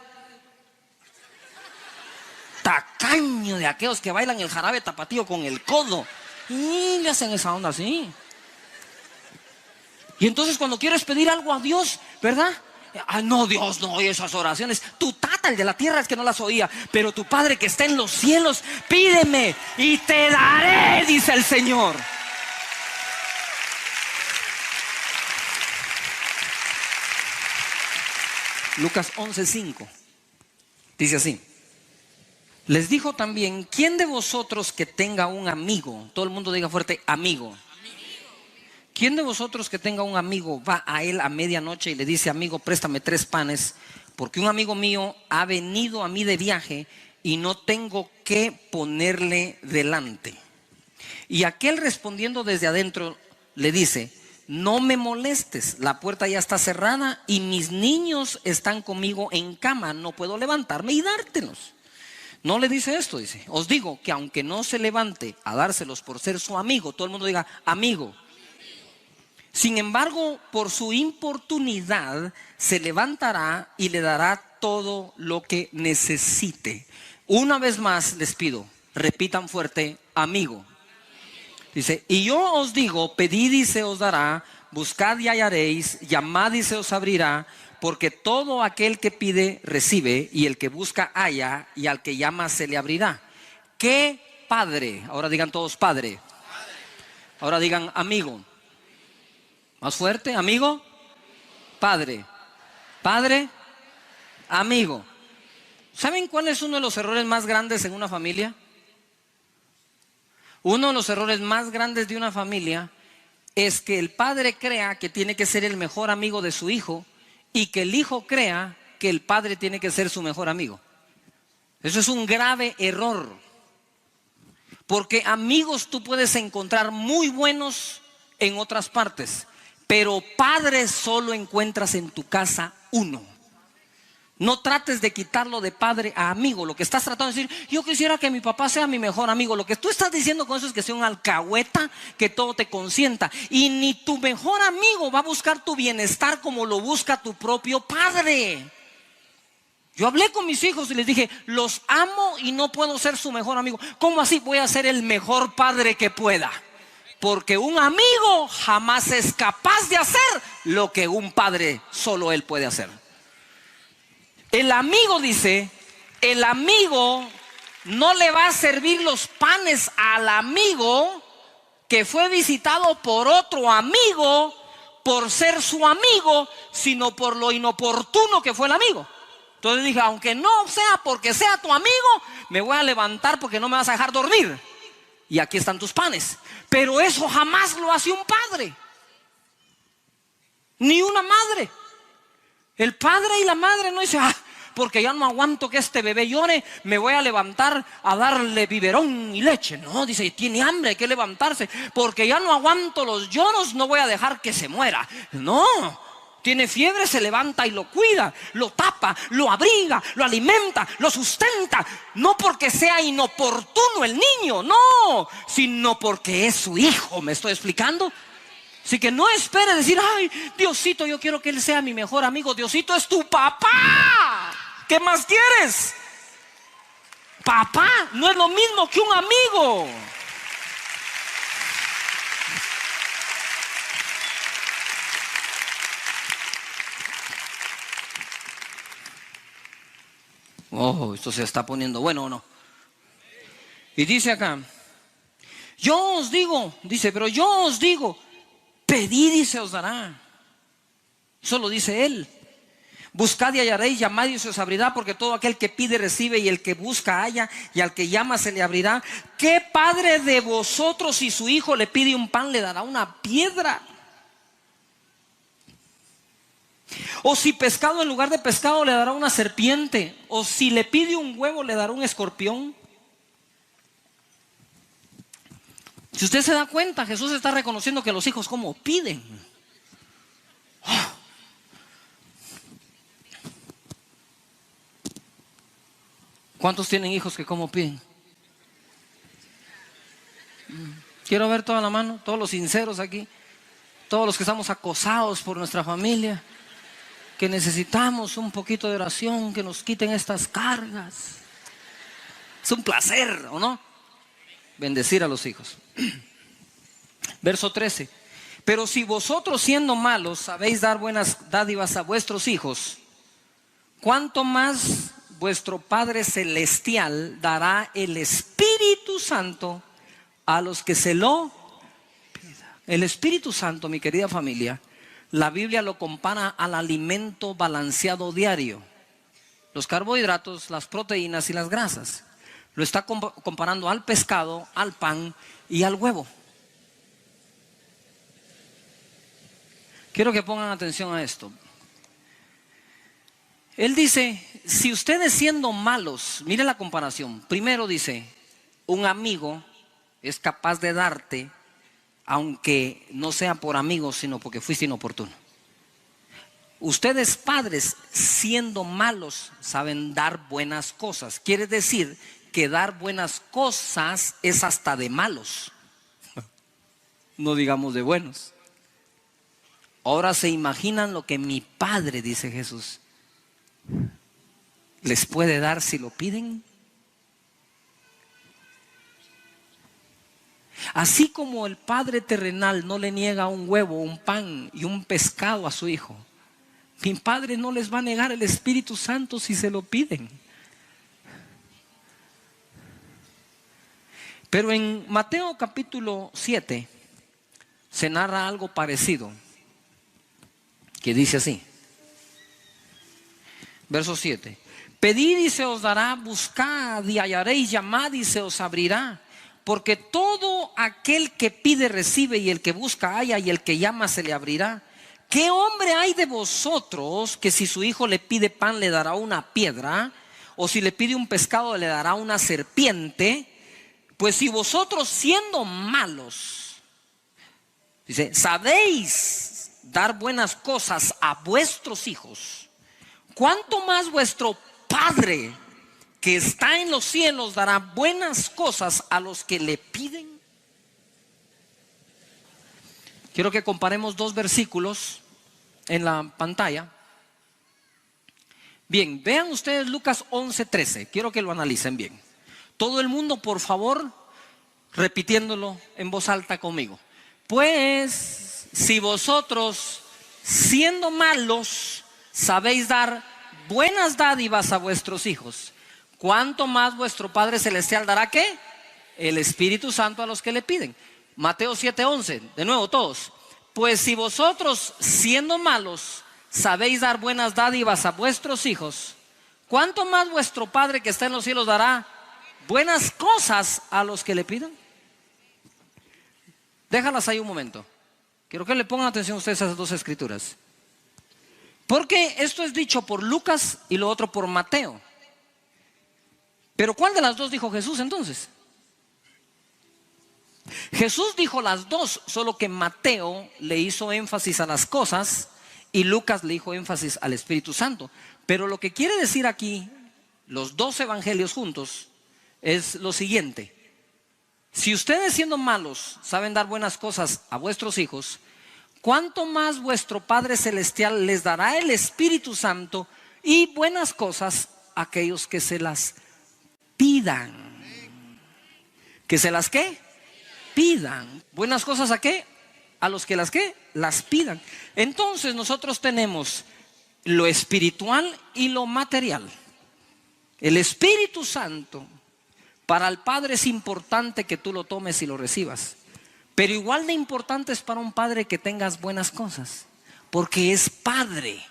tacaño, de aquellos que bailan el jarabe tapatío con el codo y le hacen esa onda así. Y entonces, cuando quieres pedir algo a Dios, ¿verdad? Ah, no, Dios no oye esas oraciones. Tu tata, el de la tierra, es que no las oía, pero tu Padre que está en los cielos, pídeme y te daré, dice el Señor. Lucas 11:5 dice así: les dijo también: ¿quién de vosotros que tenga un amigo? Todo el mundo diga fuerte: amigo. ¿Quién de vosotros que tenga un amigo va a él a medianoche y le dice: amigo, préstame 3 panes, porque un amigo mío ha venido a mí de viaje y no tengo qué ponerle delante? Y aquel, respondiendo desde adentro, le dice: no me molestes, la puerta ya está cerrada y mis niños están conmigo en cama, no puedo levantarme y dártelos. No le dice esto, dice: os digo que aunque no se levante a dárselos por ser su amigo, todo el mundo diga amigo, sin embargo, por su importunidad se levantará y le dará todo lo que necesite. Una vez más les pido, repitan fuerte: amigo. Dice: y yo os digo, pedid y se os dará, buscad y hallaréis, llamad y se os abrirá, porque todo aquel que pide recibe, y el que busca halla, y al que llama se le abrirá. ¿Qué padre? Ahora digan todos padre. Ahora digan amigo. Más fuerte, amigo, padre. Padre, amigo. ¿Saben cuál es uno de los errores más grandes en una familia? Uno de los errores más grandes de una familia es que el padre crea que tiene que ser el mejor amigo de su hijo y que el hijo crea que el padre tiene que ser su mejor amigo. Eso es un grave error. Porque amigos tú puedes encontrar muy buenos en otras partes, pero padres solo encuentras en tu casa uno. No trates de quitarlo de padre a amigo. Lo que estás tratando de decir, yo quisiera que mi papá sea mi mejor amigo. Lo que tú estás diciendo con eso es que sea un alcahueta, que todo te consienta. Y ni tu mejor amigo va a buscar tu bienestar como lo busca tu propio padre. Yo hablé con mis hijos y les dije, los amo y no puedo ser su mejor amigo. ¿Cómo así? Voy a ser el mejor padre que pueda. Porque un amigo jamás es capaz de hacer lo que un padre solo él puede hacer. El amigo dice, el amigo no le va a servir los panes al amigo que fue visitado por otro amigo por ser su amigo, sino por lo inoportuno que fue el amigo. Entonces dije, aunque no sea porque sea tu amigo, me voy a levantar porque no me vas a dejar dormir. Y aquí están tus panes. Pero eso jamás lo hace un padre, ni una madre. El padre y la madre no dicen, porque ya no aguanto que este bebé llore, me voy a levantar a darle biberón y leche. No, dice, tiene hambre, hay que levantarse. Porque ya no aguanto los lloros, no voy a dejar que se muera. No, tiene fiebre, se levanta y lo cuida, lo tapa, lo abriga, lo alimenta, lo sustenta. No porque sea inoportuno el niño, no, sino porque es su hijo. ¿Me estoy explicando? Así que no espere decir, ay, Diosito, yo quiero que él sea mi mejor amigo. Diosito es tu papá. ¿Qué más quieres? Papá no es lo mismo que un amigo. Oh, esto se está poniendo bueno o no. Y dice acá, yo os digo, dice, pero yo os digo, pedid y se os dará. Eso lo dice él. Buscad y hallaréis, llamad y se os abrirá, porque todo aquel que pide recibe, y el que busca halla, y al que llama se le abrirá. ¿Qué padre de vosotros, si su hijo le pide un pan, le dará una piedra? O si pescado en lugar de pescado le dará una serpiente, o si le pide un huevo le dará un escorpión. Si usted se da cuenta, Jesús está reconociendo que los hijos como piden. ¿Cuántos tienen hijos que como piden? Quiero ver toda la mano, todos los sinceros aquí, todos los que estamos acosados por nuestra familia, que necesitamos un poquito de oración, que nos quiten estas cargas. Es un placer, ¿o no? Bendecir a los hijos. Verso 13. Pero si vosotros siendo malos sabéis dar buenas dádivas a vuestros hijos, ¿cuánto más vuestro Padre Celestial dará el Espíritu Santo a los que se lo pidan? El Espíritu Santo, mi querida familia, la Biblia lo compara al alimento balanceado diario. Los carbohidratos, las proteínas y las grasas. Lo está comparando al pescado, al pan y al huevo. Quiero que pongan atención a esto. Él dice, si ustedes siendo malos, mire la comparación. Primero dice, un amigo es capaz de darte, aunque no sea por amigos, sino porque fuiste inoportuno. Ustedes padres, siendo malos, saben dar buenas cosas. Quiere decir que dar buenas cosas es hasta de malos. No digamos de buenos. Ahora se imaginan lo que mi Padre, dice Jesús, les puede dar si lo piden. Así como el Padre terrenal no le niega un huevo, un pan y un pescado a su hijo, mi Padre no les va a negar el Espíritu Santo si se lo piden. Pero en Mateo capítulo 7 se narra algo parecido, que dice así, verso 7: pedid y se os dará, buscad y hallaréis, llamad y se os abrirá. Porque todo aquel que pide recibe, y el que busca halla, y el que llama se le abrirá. ¿Qué hombre hay de vosotros que si su hijo le pide pan le dará una piedra? ¿O si le pide un pescado le dará una serpiente? Pues si vosotros, siendo malos, dice, sabéis dar buenas cosas a vuestros hijos, ¿cuánto más vuestro Padre que está en los cielos dará buenas cosas a los que le piden? Quiero que comparemos dos versículos en la pantalla. Bien, vean ustedes Lucas 11:13. Quiero que lo analicen bien. Todo el mundo, por favor, repitiéndolo en voz alta conmigo. Pues si vosotros, siendo malos, sabéis dar buenas dádivas a vuestros hijos, ¿cuánto más vuestro Padre Celestial dará qué? El Espíritu Santo a los que le piden. Mateo 7:11, de nuevo todos. Pues si vosotros, siendo malos, sabéis dar buenas dádivas a vuestros hijos, ¿cuánto más vuestro Padre que está en los cielos dará buenas cosas a los que le pidan? Déjalas ahí un momento. Quiero que le pongan atención ustedes a esas dos escrituras, porque esto es dicho por Lucas y lo otro por Mateo. Pero ¿cuál de las dos dijo Jesús entonces? Jesús dijo las dos, solo que Mateo le hizo énfasis a las cosas y Lucas le hizo énfasis al Espíritu Santo. Pero lo que quiere decir aquí los dos evangelios juntos es lo siguiente: si ustedes, siendo malos, saben dar buenas cosas a vuestros hijos, ¿cuánto más vuestro Padre Celestial les dará el Espíritu Santo y buenas cosas a aquellos que se las pidan? ¿Que se las qué? Pidan. ¿Buenas cosas a qué? A los que las qué? Las pidan. Entonces nosotros tenemos lo espiritual y lo material. El Espíritu Santo para el Padre es importante que tú lo tomes y lo recibas, pero igual de importante es para un padre que tengas buenas cosas, porque es Padre.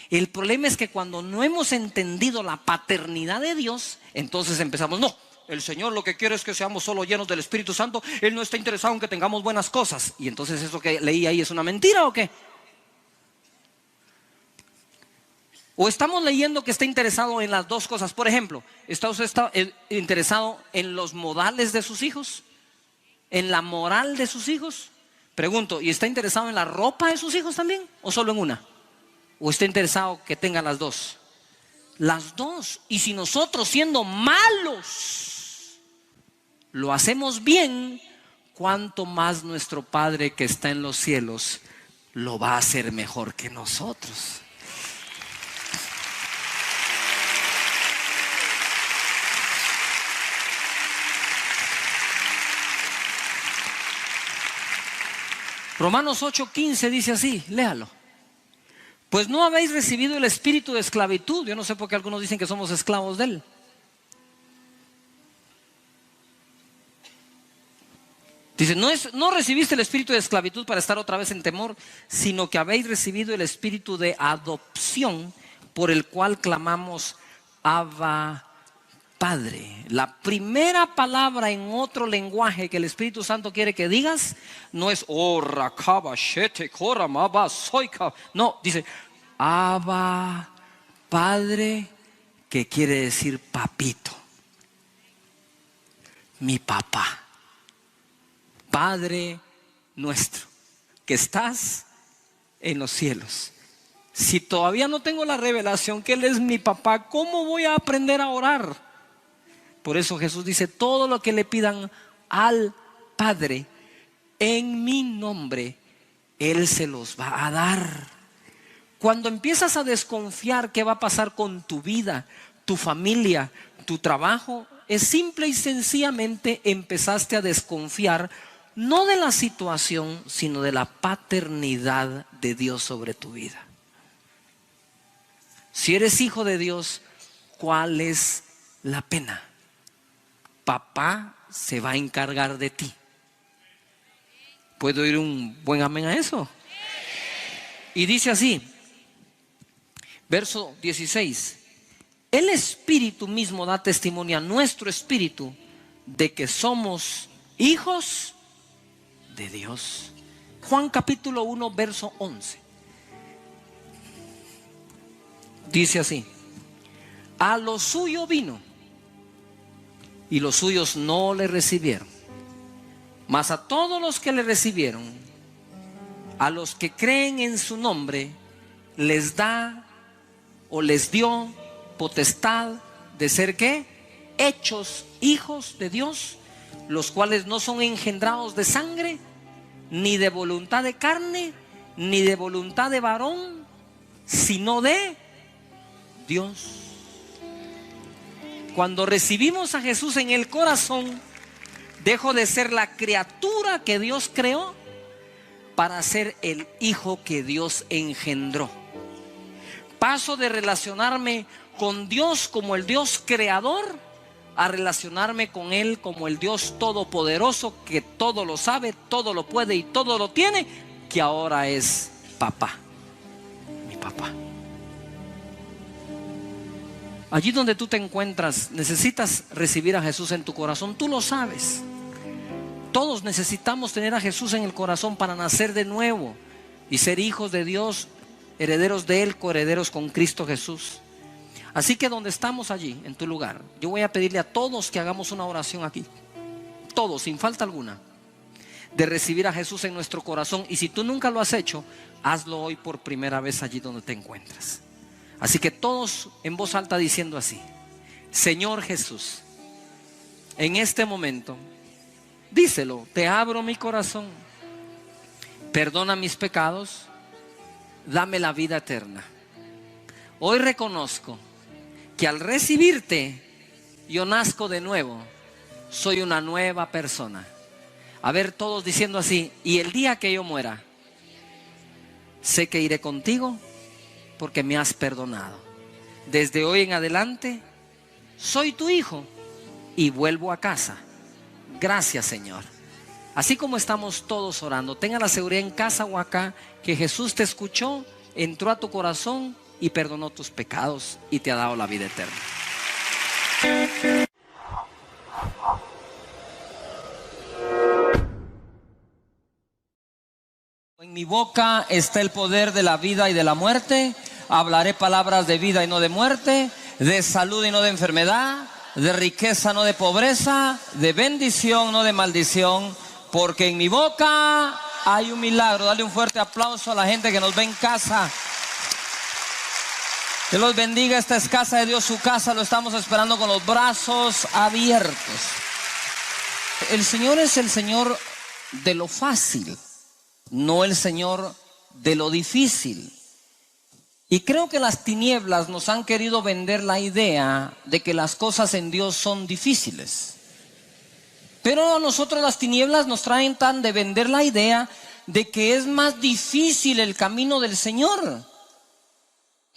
El problema es que cuando no hemos entendido la paternidad de Dios, entonces empezamos, no, el Señor lo que quiere es que seamos solo llenos del Espíritu Santo. Él no está interesado en que tengamos buenas cosas. Y entonces eso que leí ahí es una mentira, ¿o qué? O estamos leyendo que está interesado en las dos cosas. Por ejemplo, ¿está usted interesado en los modales de sus hijos? ¿En la moral de sus hijos? Pregunto, ¿y está interesado en la ropa de sus hijos también? ¿O solo en una? ¿O está interesado que tengan las dos? Las dos. Y si nosotros, siendo malos, lo hacemos bien, ¿cuánto más nuestro Padre que está en los cielos lo va a hacer mejor que nosotros? Romanos 8:15 dice así, léalo. Pues no habéis recibido el espíritu de esclavitud. Yo no sé por qué algunos dicen que somos esclavos de él. Dice, no recibiste el espíritu de esclavitud para estar otra vez en temor, sino que habéis recibido el espíritu de adopción, por el cual clamamos, Abba, Padre. La primera palabra en otro lenguaje que el Espíritu Santo quiere que digas no es no, dice Abba, Padre, que quiere decir papito, mi papá. Padre nuestro que estás en los cielos. Si todavía no tengo la revelación que Él es mi papá, ¿cómo voy a aprender a orar? Por eso Jesús dice, todo lo que le pidan al Padre en mi nombre, Él se los va a dar. Cuando empiezas a desconfiar qué va a pasar con tu vida, tu familia, tu trabajo, es simple y sencillamente empezaste a desconfiar no de la situación, sino de la paternidad de Dios sobre tu vida. Si eres hijo de Dios, ¿cuál es la pena? papá se va a encargar de ti. ¿Puedo oír un buen amén a eso? Y dice así, verso 16, el Espíritu mismo da testimonio a nuestro espíritu de que somos hijos de Dios. Juan capítulo 1, verso 11. Dice así, a lo suyo vino y los suyos no le recibieron, mas a todos los que le recibieron, a los que creen en su nombre, les da o les dio potestad de ser ¿qué? Hechos hijos de Dios, los cuales no son engendrados de sangre, ni de voluntad de carne, ni de voluntad de varón, sino de Dios. Cuando recibimos a Jesús en el corazón, dejo de ser la criatura que Dios creó para ser el hijo que Dios engendró. Paso de relacionarme con Dios como el Dios creador a relacionarme con Él como el Dios todopoderoso, que todo lo sabe, todo lo puede y todo lo tiene, que ahora es papá, mi papá. Allí donde tú te encuentras, necesitas recibir a Jesús en tu corazón, tú lo sabes. Todos necesitamos tener a Jesús en el corazón para nacer de nuevo y ser hijos de Dios, herederos de Él, coherederos con Cristo Jesús. Así que donde estamos allí, en tu lugar, yo voy a pedirle a todos que hagamos una oración aquí. Todos, sin falta alguna, de recibir a Jesús en nuestro corazón. Y si tú nunca lo has hecho, hazlo hoy por primera vez allí donde te encuentras. Así que todos en voz alta diciendo así: Señor Jesús, en este momento, díselo, te abro mi corazón, perdona mis pecados, dame la vida eterna. Hoy reconozco que al recibirte, yo nazco de nuevo, soy una nueva persona. A ver, todos diciendo así: y el día que yo muera, sé que iré contigo porque me has perdonado. Desde hoy en adelante, soy tu hijo y vuelvo a casa. Gracias, Señor. Así como estamos todos orando, tenga la seguridad en casa o acá que Jesús te escuchó, entró a tu corazón y perdonó tus pecados y te ha dado la vida eterna. En mi boca está el poder de la vida y de la muerte. Hablaré palabras de vida y no de muerte, de salud y no de enfermedad, de riqueza no de pobreza, de bendición no de maldición, porque en mi boca hay un milagro. Dale un fuerte aplauso a la gente que nos ve en casa. Que los bendiga, esta es casa de Dios, su casa, lo estamos esperando con los brazos abiertos. El Señor es el Señor de lo fácil, no el Señor de lo difícil. Y creo que las tinieblas nos han querido vender la idea de que las cosas en Dios son difíciles. Pero a nosotros las tinieblas nos traen tan de vender la idea de que es más difícil el camino del Señor.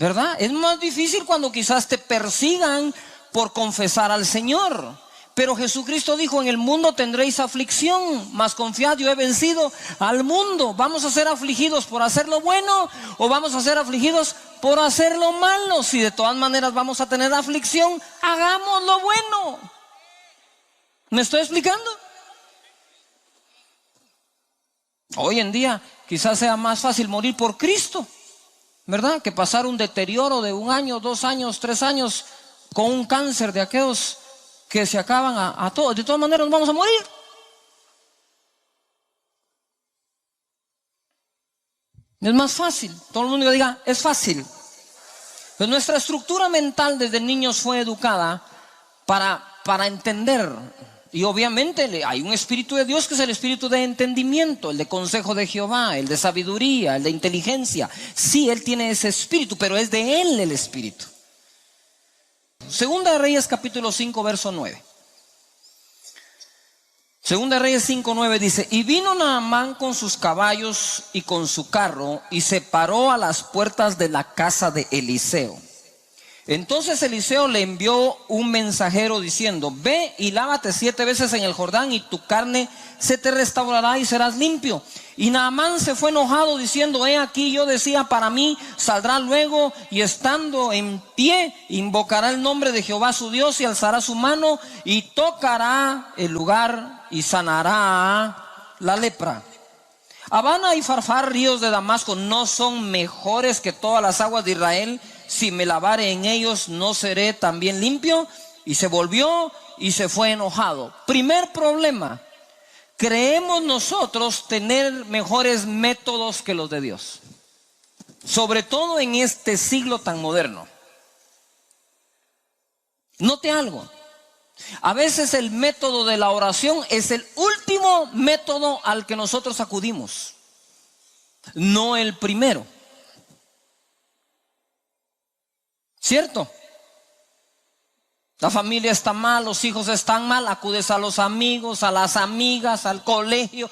¿Verdad? Es más difícil cuando quizás te persigan por confesar al Señor. Pero Jesucristo dijo: en el mundo tendréis aflicción, mas confiad, yo he vencido al mundo. ¿Vamos a ser afligidos por hacer lo bueno o vamos a ser afligidos por hacer lo malo? Si de todas maneras vamos a tener aflicción, hagamos lo bueno. ¿Me estoy explicando? Hoy en día quizás sea más fácil morir por Cristo, ¿verdad?, que pasar un deterioro de 1 año, 2 años, 3 años con un cáncer de aquellos que se acaban a todos. De todas maneras vamos a morir. Es más fácil. Todo el mundo diga: es fácil. Pues nuestra estructura mental desde niños fue educada para entender. Y obviamente hay un espíritu de Dios que es el espíritu de entendimiento, el de consejo de Jehová, el de sabiduría, el de inteligencia. Sí, Él tiene ese espíritu, pero es de Él el espíritu. Segunda de Reyes capítulo 5 verso 9. Segunda de Reyes 5:9 dice: y vino Naamán con sus caballos y con su carro y se paró a las puertas de la casa de Eliseo. Entonces Eliseo le envió un mensajero diciendo: ve y lávate 7 veces en el Jordán y tu carne se te restaurará y serás limpio. Y Naamán se fue enojado diciendo: he aquí, yo decía para mí, saldrá luego y estando en pie invocará el nombre de Jehová su Dios y alzará su mano y tocará el lugar y sanará la lepra. Abana y Farfar, ríos de Damasco, ¿no son mejores que todas las aguas de Israel? Si me lavare en ellos, ¿no seré también limpio? Y se volvió y se fue enojado. Primer problema: creemos nosotros tener mejores métodos que los de Dios, sobre todo en este siglo tan moderno. Note algo: a veces el método de la oración es el último método al que nosotros acudimos, no el primero. ¿Cierto? La familia está mal, los hijos están mal, acudes a los amigos, a las amigas, al colegio,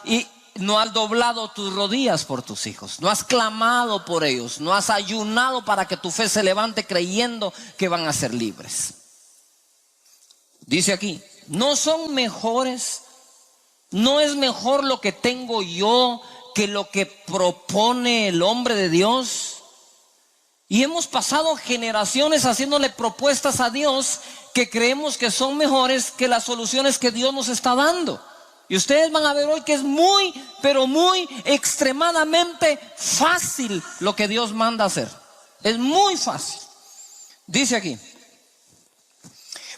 y no has doblado tus rodillas por tus hijos, no has clamado por ellos, no has ayunado para que tu fe se levante creyendo que van a ser libres. Dice aquí: no son mejores, no es mejor lo que tengo yo que lo que propone el hombre de Dios. Y hemos pasado generaciones haciéndole propuestas a Dios que creemos que son mejores que las soluciones que Dios nos está dando. Y ustedes van a ver hoy que es muy, pero muy extremadamente fácil lo que Dios manda hacer. Es muy fácil. Dice aquí: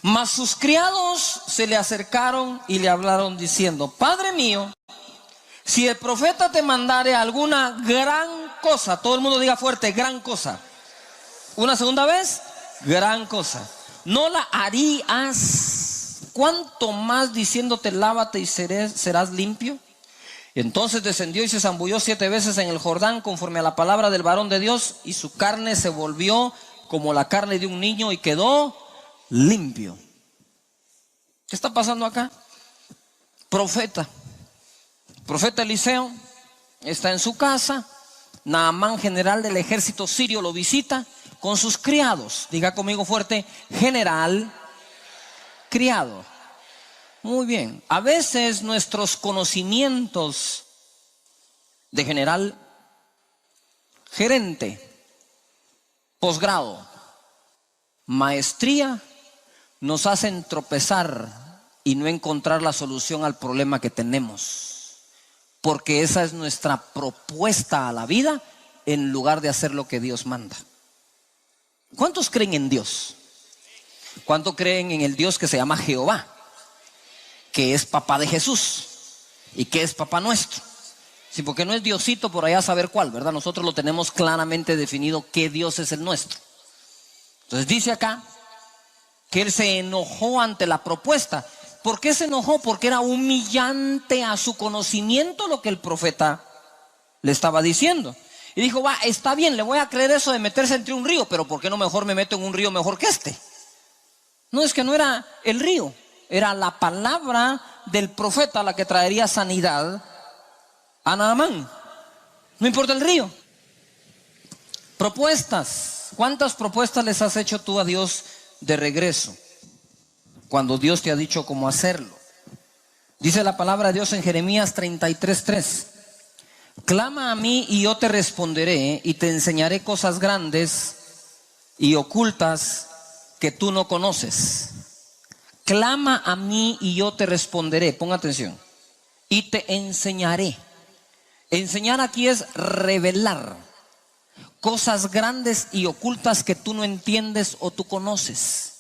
mas sus criados se le acercaron y le hablaron diciendo: Padre mío, si el profeta te mandare alguna gran cosa, todo el mundo diga fuerte, gran cosa. Una segunda vez, gran cosa, ¿no la harías? ¿Cuánto más diciéndote lávate y serás limpio? Y entonces descendió y se zambulló 7 veces en el Jordán conforme a la palabra del varón de Dios, y su carne se volvió como la carne de un niño y quedó limpio. ¿Qué está pasando acá? Profeta Eliseo está en su casa. Naamán, general del ejército sirio, lo visita con sus criados. Diga conmigo fuerte: general, criado. Muy bien. A veces nuestros conocimientos de general, gerente, posgrado, maestría, nos hacen tropezar y no encontrar la solución al problema que tenemos, porque esa es nuestra propuesta a la vida en lugar de hacer lo que Dios manda. ¿Cuántos creen en Dios? ¿Cuántos creen en el Dios que se llama Jehová, que es papá de Jesús y que es papá nuestro? Sí, porque no es Diosito por allá a saber cuál, ¿verdad? Nosotros lo tenemos claramente definido qué Dios es el nuestro. Entonces dice acá que él se enojó ante la propuesta. ¿Por qué se enojó? Porque era humillante a su conocimiento lo que el profeta le estaba diciendo. Y dijo: va, está bien, le voy a creer eso de meterse entre un río, pero ¿por qué no mejor me meto en un río mejor que este? No, es que no era el río, era la palabra del profeta la que traería sanidad a Naamán. No importa el río. Propuestas. ¿Cuántas propuestas les has hecho tú a Dios de regreso cuando Dios te ha dicho cómo hacerlo? Dice la palabra de Dios en Jeremías 33:3: clama a mí y yo te responderé y te enseñaré cosas grandes y ocultas que tú no conoces. Clama a mí y yo te responderé. Ponga atención. Y te enseñaré. Enseñar aquí es revelar cosas grandes y ocultas que tú no entiendes o tú conoces.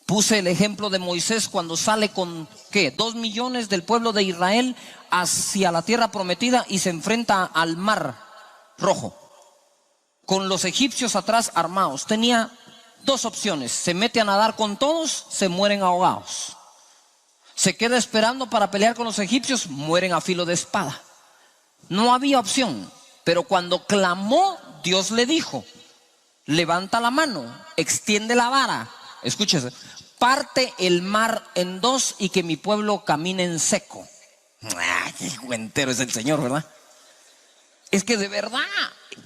Puse el ejemplo de Moisés cuando sale con, ¿qué? 2 millones del pueblo de Israel hacia la tierra prometida y se enfrenta al mar rojo, con los egipcios atrás armados. Tenía 2 opciones: se mete a nadar con todos, se mueren ahogados. Se queda esperando para pelear con los egipcios, mueren a filo de espada. No había opción. Pero cuando clamó, Dios le dijo: levanta la mano, extiende la vara, escúchese, parte el mar en 2 y que mi pueblo camine en seco. Qué cuentero es el Señor, ¿verdad? Es que de verdad,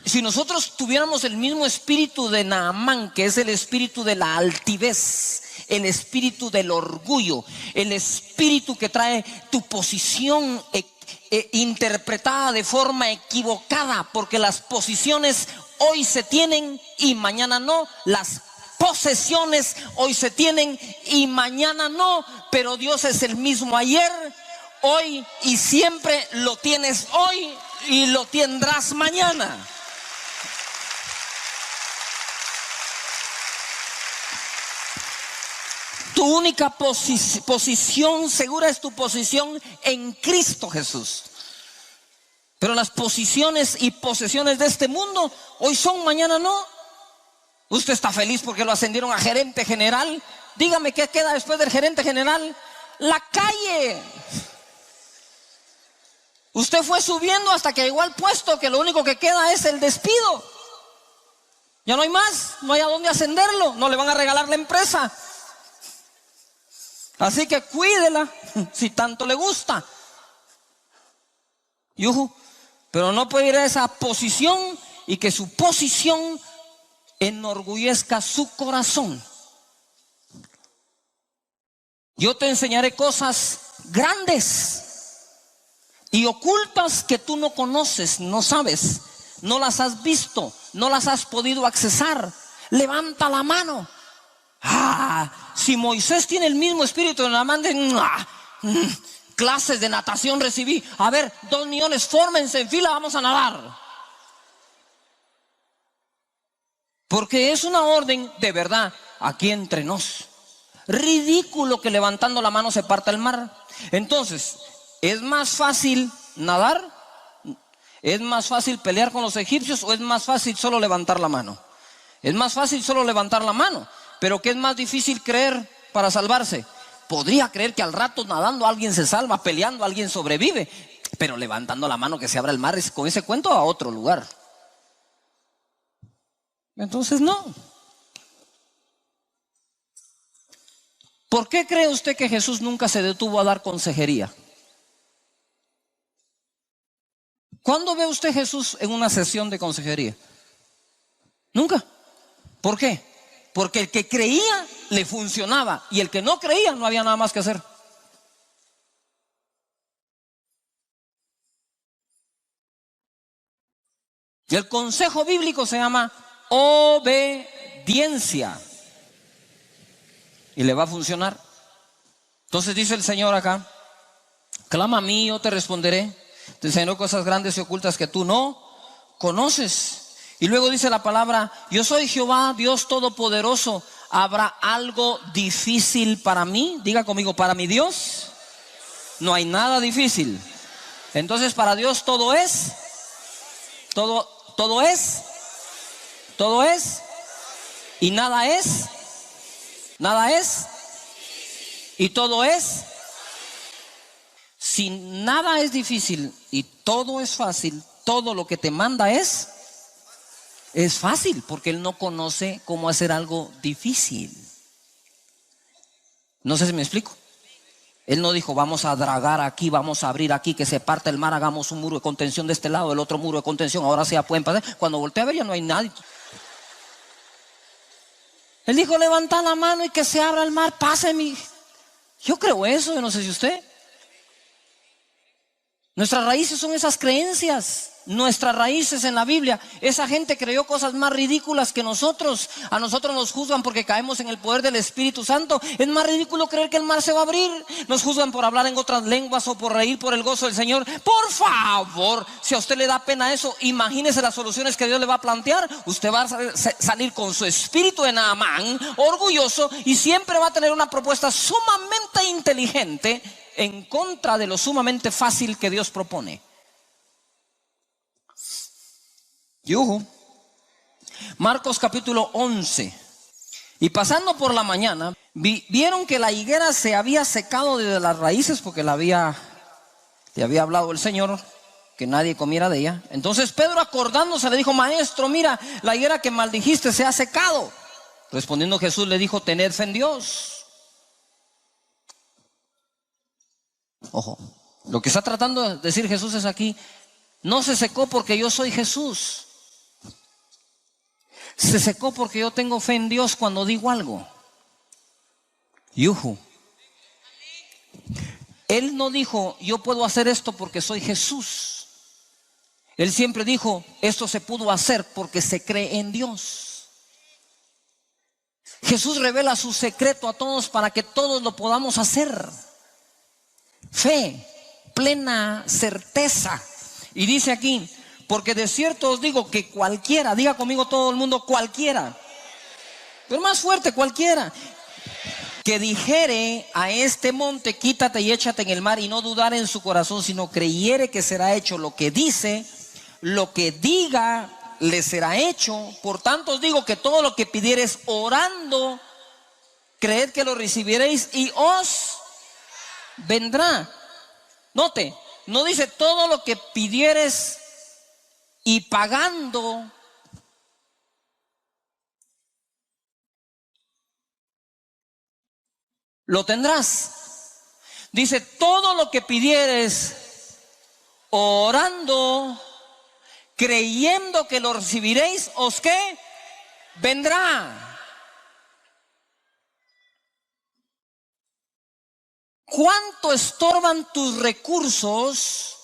si nosotros tuviéramos el mismo espíritu de Naamán, que es el espíritu de la altivez, el espíritu del orgullo, el espíritu que trae tu posición interpretada de forma equivocada, porque las posiciones hoy se tienen y mañana no, las posesiones hoy se tienen y mañana no, pero Dios es el mismo ayer, hoy y siempre. Lo tienes hoy y lo tendrás mañana. Tu única posición segura es tu posición en Cristo Jesús. Pero las posiciones y posesiones de este mundo hoy son, mañana no. Usted está feliz porque lo ascendieron a gerente general. Dígame, ¿qué queda después del gerente general? La calle. Usted fue subiendo hasta que llegó al puesto que lo único que queda es el despido. Ya no hay más, no hay a dónde ascenderlo, no le van a regalar la empresa. Así que cuídela si tanto le gusta. Pero no puede ir a esa posición y que su posición enorgullezca su corazón. Yo te enseñaré cosas grandes y ocultas que tú no conoces, no sabes, no las has visto, no las has podido accesar. Levanta la mano. Si Moisés tiene el mismo espíritu de Naamán, clases de natación recibí. A ver, 2 millones, fórmense en fila, vamos a nadar. Porque es una orden de verdad aquí entre nos. Ridículo que levantando la mano se parta el mar. Entonces, ¿es más fácil nadar? ¿Es más fácil pelear con los egipcios o es más fácil solo levantar la mano? Es más fácil solo levantar la mano. Pero ¿qué es más difícil creer para salvarse? Podría creer que al rato nadando alguien se salva, peleando alguien sobrevive, pero levantando la mano que se abra el mar, es con ese cuento a otro lugar. Entonces no. ¿Por qué cree usted que Jesús nunca se detuvo a dar consejería? ¿Cuándo ve usted a Jesús en una sesión de consejería? Nunca. ¿Por qué? Porque el que creía le funcionaba y el que no creía no había nada más que hacer. Y el consejo bíblico se llama obediencia. Y le va a funcionar. Entonces dice el Señor acá: clama a mí, yo te responderé. Te enseñaré cosas grandes y ocultas que tú no conoces. Y luego dice la palabra: yo soy Jehová, Dios Todopoderoso. ¿Habrá algo difícil para mí? Diga conmigo: para mi Dios no hay nada difícil. Entonces para Dios todo es, todo es, y nada es, y todo es. Si nada es difícil y todo es fácil, todo lo que te manda es fácil, porque Él no conoce cómo hacer algo difícil. No sé si me explico. Él no dijo: vamos a dragar aquí, vamos a abrir aquí, que se parta el mar, hagamos un muro de contención de este lado, el otro muro de contención, ahora sí ya pueden pasar. Cuando volteé a ver ya no hay nadie. Él dijo: levanta la mano y que se abra el mar, páseme. Yo creo eso, yo no sé si usted. Nuestras raíces son esas creencias. Nuestras raíces en la Biblia. Esa gente creyó cosas más ridículas que nosotros. A nosotros nos juzgan porque caemos en el poder del Espíritu Santo. Es más ridículo creer que el mar se va a abrir. Nos juzgan por hablar en otras lenguas o por reír por el gozo del Señor. Por favor, si a usted le da pena eso, imagínese las soluciones que Dios le va a plantear. Usted va a salir con su espíritu de Naamán, orgulloso, y siempre va a tener una propuesta sumamente inteligente en contra de lo sumamente fácil que Dios propone. Marcos capítulo 11. Y pasando por la mañana, vieron que la higuera se había secado desde las raíces, porque le había hablado el Señor que nadie comiera de ella. Entonces Pedro, acordándose, le dijo: maestro, mira, la higuera que maldijiste se ha secado. Respondiendo Jesús le dijo: tened fe en Dios. Ojo, lo que está tratando de decir Jesús es aquí: No se secó porque yo soy Jesús. Se secó porque yo tengo fe en Dios cuando digo algo. Yuhu. Él no dijo, yo puedo hacer esto porque soy Jesús. Él siempre dijo, esto se pudo hacer porque se cree en Dios. Jesús revela su secreto a todos para que todos lo podamos hacer. Fe, plena certeza. Y dice aquí, porque de cierto os digo que cualquiera, diga conmigo todo el mundo, cualquiera, pero más fuerte, cualquiera, que dijere a este monte, quítate y échate en el mar, y no dudar en su corazón, sino creyere que será hecho lo que dice, lo que diga le será hecho. Por tanto os digo que todo lo que pidiereis orando, creed que lo recibiréis y os vendrá. Note, no dice todo lo que pidieres y pagando. Lo tendrás. Dice todo lo que pidieres orando, creyendo que lo recibiréis, os ¿qué? Vendrá. ¿Cuánto estorban tus recursos?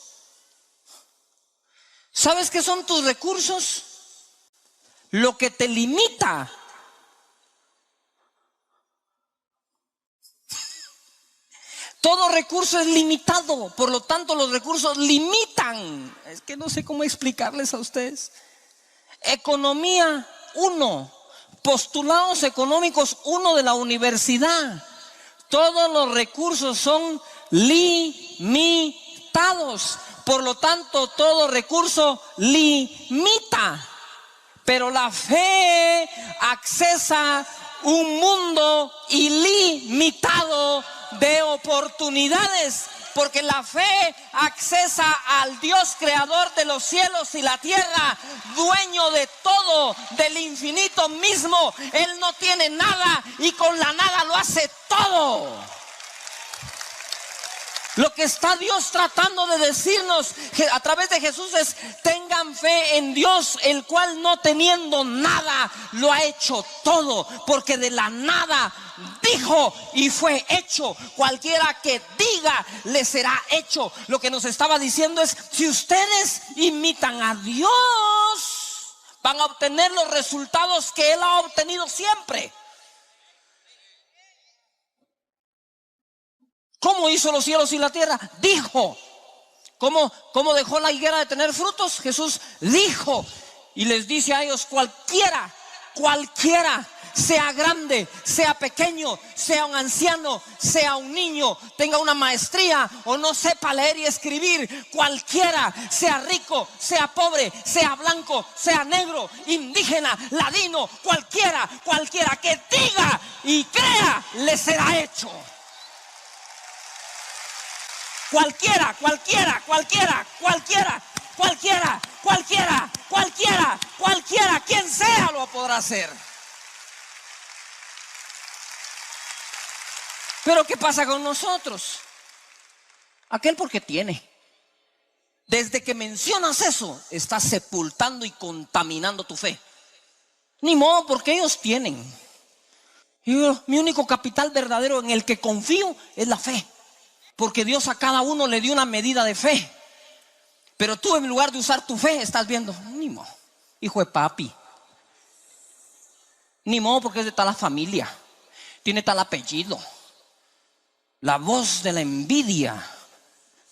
¿Sabes qué son tus recursos? Lo que te limita. Todo recurso es limitado, por lo tanto los recursos limitan. Es que no sé cómo explicarles a ustedes. Economía 1, postulados económicos 1 de la universidad. Todos los recursos son limitados. Por lo tanto, todo recurso limita. Pero la fe accesa un mundo ilimitado de oportunidades. Porque la fe accesa al Dios creador de los cielos y la tierra, dueño de todo, del infinito mismo. Él no tiene nada y con la nada lo hace todo. Lo que está Dios tratando de decirnos a través de Jesús es: tengan fe en Dios, el cual no teniendo nada lo ha hecho todo, porque de la nada dijo y fue hecho. Cualquiera que diga le será hecho. Lo que nos estaba diciendo es: si ustedes imitan a Dios, van a obtener los resultados que Él ha obtenido siempre. ¿Cómo hizo los cielos y la tierra? Dijo. ¿Cómo dejó la higuera de tener frutos? Jesús dijo. Y les dice a ellos: cualquiera, sea grande, sea pequeño, sea un anciano, sea un niño, tenga una maestría o no sepa leer y escribir, cualquiera, sea rico, sea pobre, sea blanco, sea negro, indígena, ladino, cualquiera que diga y crea, le será hecho. Cualquiera, quien sea lo podrá hacer. Pero ¿qué pasa con nosotros? Aquel porque tiene. Desde que mencionas eso, estás sepultando y contaminando tu fe. Ni modo, porque ellos tienen. Mi único capital verdadero en el que confío es la fe. Porque Dios a cada uno le dio una medida de fe. Pero tú, en lugar de usar tu fe, estás viendo: ni modo, hijo de papi. Ni modo, porque es de tal familia, tiene tal apellido. La voz de la envidia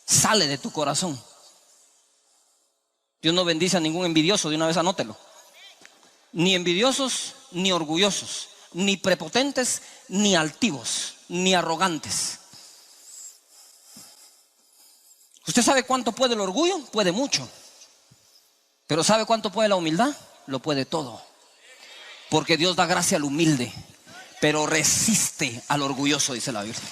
sale de tu corazón. Dios no bendice a ningún envidioso, de una vez anótelo. Ni envidiosos, ni orgullosos, ni prepotentes, ni altivos, ni arrogantes. ¿Usted sabe cuánto puede el orgullo? Puede mucho. Pero ¿sabe cuánto puede la humildad? Lo puede todo. Porque Dios da gracia al humilde, pero resiste al orgulloso, dice la Biblia.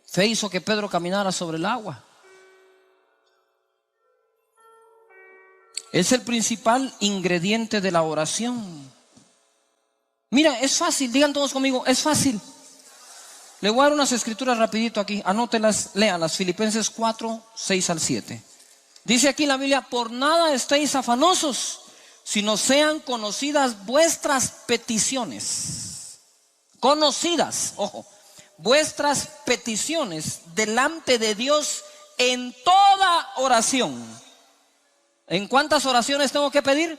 Fe hizo que Pedro caminara sobre el agua. Es el principal ingrediente de la oración. Mira, es fácil, digan todos conmigo, es fácil. Le voy a dar unas escrituras rapidito aquí, anótelas, léanlas. Filipenses 4, 6 al 7. Dice aquí la Biblia: por nada estéis afanosos, sino sean conocidas vuestras peticiones. Conocidas, ojo, vuestras peticiones delante de Dios en toda oración. ¿En cuántas oraciones tengo que pedir?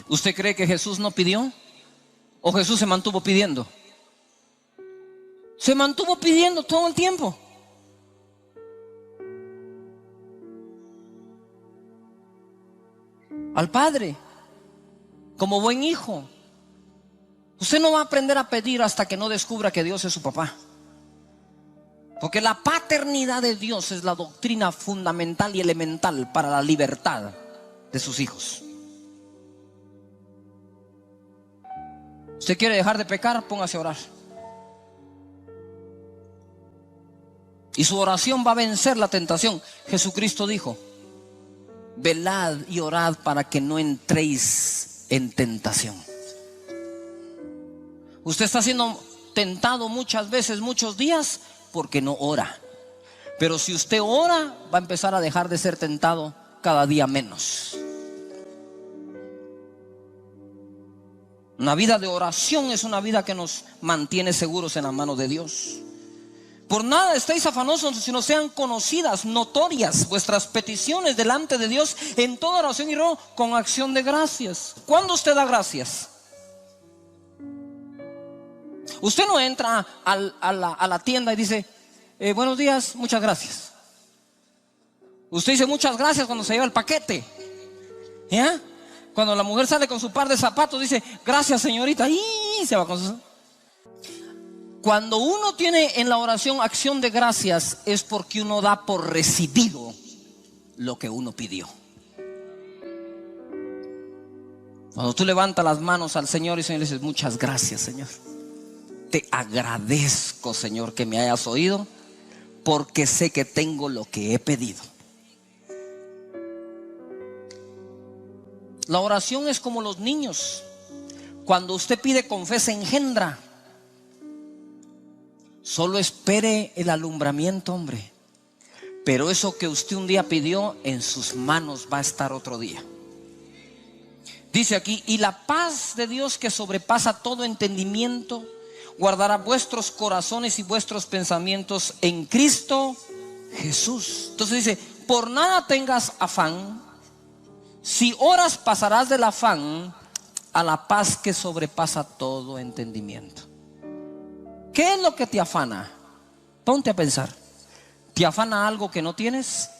¿Usted cree que Jesús no pidió? ¿O Jesús se mantuvo pidiendo? Se mantuvo pidiendo todo el tiempo. Al Padre, como buen hijo. Usted no va a aprender a pedir hasta que no descubra que Dios es su papá. Porque la paternidad de Dios es la doctrina fundamental y elemental para la libertad de sus hijos. ¿Usted quiere dejar de pecar? Póngase a orar. Y su oración va a vencer la tentación. Jesucristo dijo: velad y orad para que no entréis en tentación. Usted está siendo tentado muchas veces, muchos días, porque no ora. Pero si usted ora, va a empezar a dejar de ser tentado cada día menos. Una vida de oración es una vida que nos mantiene seguros en la mano de Dios. Por nada estéis afanosos, sino sean conocidas, notorias vuestras peticiones delante de Dios en toda oración y ruego con acción de gracias. ¿Cuándo usted da gracias? Usted no entra a la tienda y dice: buenos días, muchas gracias. Usted dice muchas gracias cuando se lleva el paquete, ¿ya? Cuando la mujer sale con su par de zapatos, dice: gracias, señorita, y se va con sus... Cuando uno tiene en la oración acción de gracias, es porque uno da por recibido lo que uno pidió. Cuando tú levantas las manos al Señor y Señor le dices: muchas gracias, Señor, te agradezco, Señor, que me hayas oído, porque sé que tengo lo que he pedido. La oración es como los niños. Cuando usted pide con fe se engendra. Solo espere el alumbramiento, hombre. Pero eso que usted un día pidió, en sus manos va a estar otro día. Dice aquí: y la paz de Dios, que sobrepasa todo entendimiento, guardará vuestros corazones y vuestros pensamientos en Cristo Jesús. Entonces dice: por nada tengas afán. Si oras, pasarás del afán a la paz que sobrepasa todo entendimiento. ¿Qué es lo que te afana? Ponte a pensar. ¿Te afana algo que no tienes?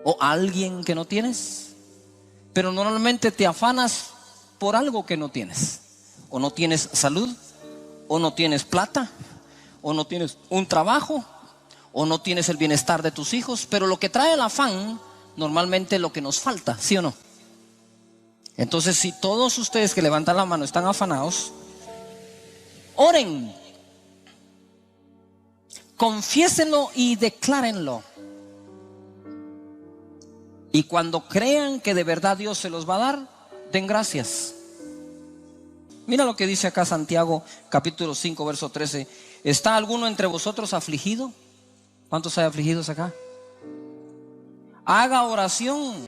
¿O alguien que no tienes? Pero normalmente te afanas por algo que no tienes. O no tienes salud, o no tienes plata, o no tienes un trabajo, o no tienes el bienestar de tus hijos. Pero lo que trae el afán normalmente es lo que nos falta, ¿sí o no? Entonces, si todos ustedes que levantan la mano están afanados, oren, confiésenlo y declárenlo. Y cuando crean que de verdad Dios se los va a dar, den gracias. Mira lo que dice acá Santiago capítulo 5 verso 13. ¿Está alguno entre vosotros afligido? ¿Cuántos hay afligidos acá? Haga oración.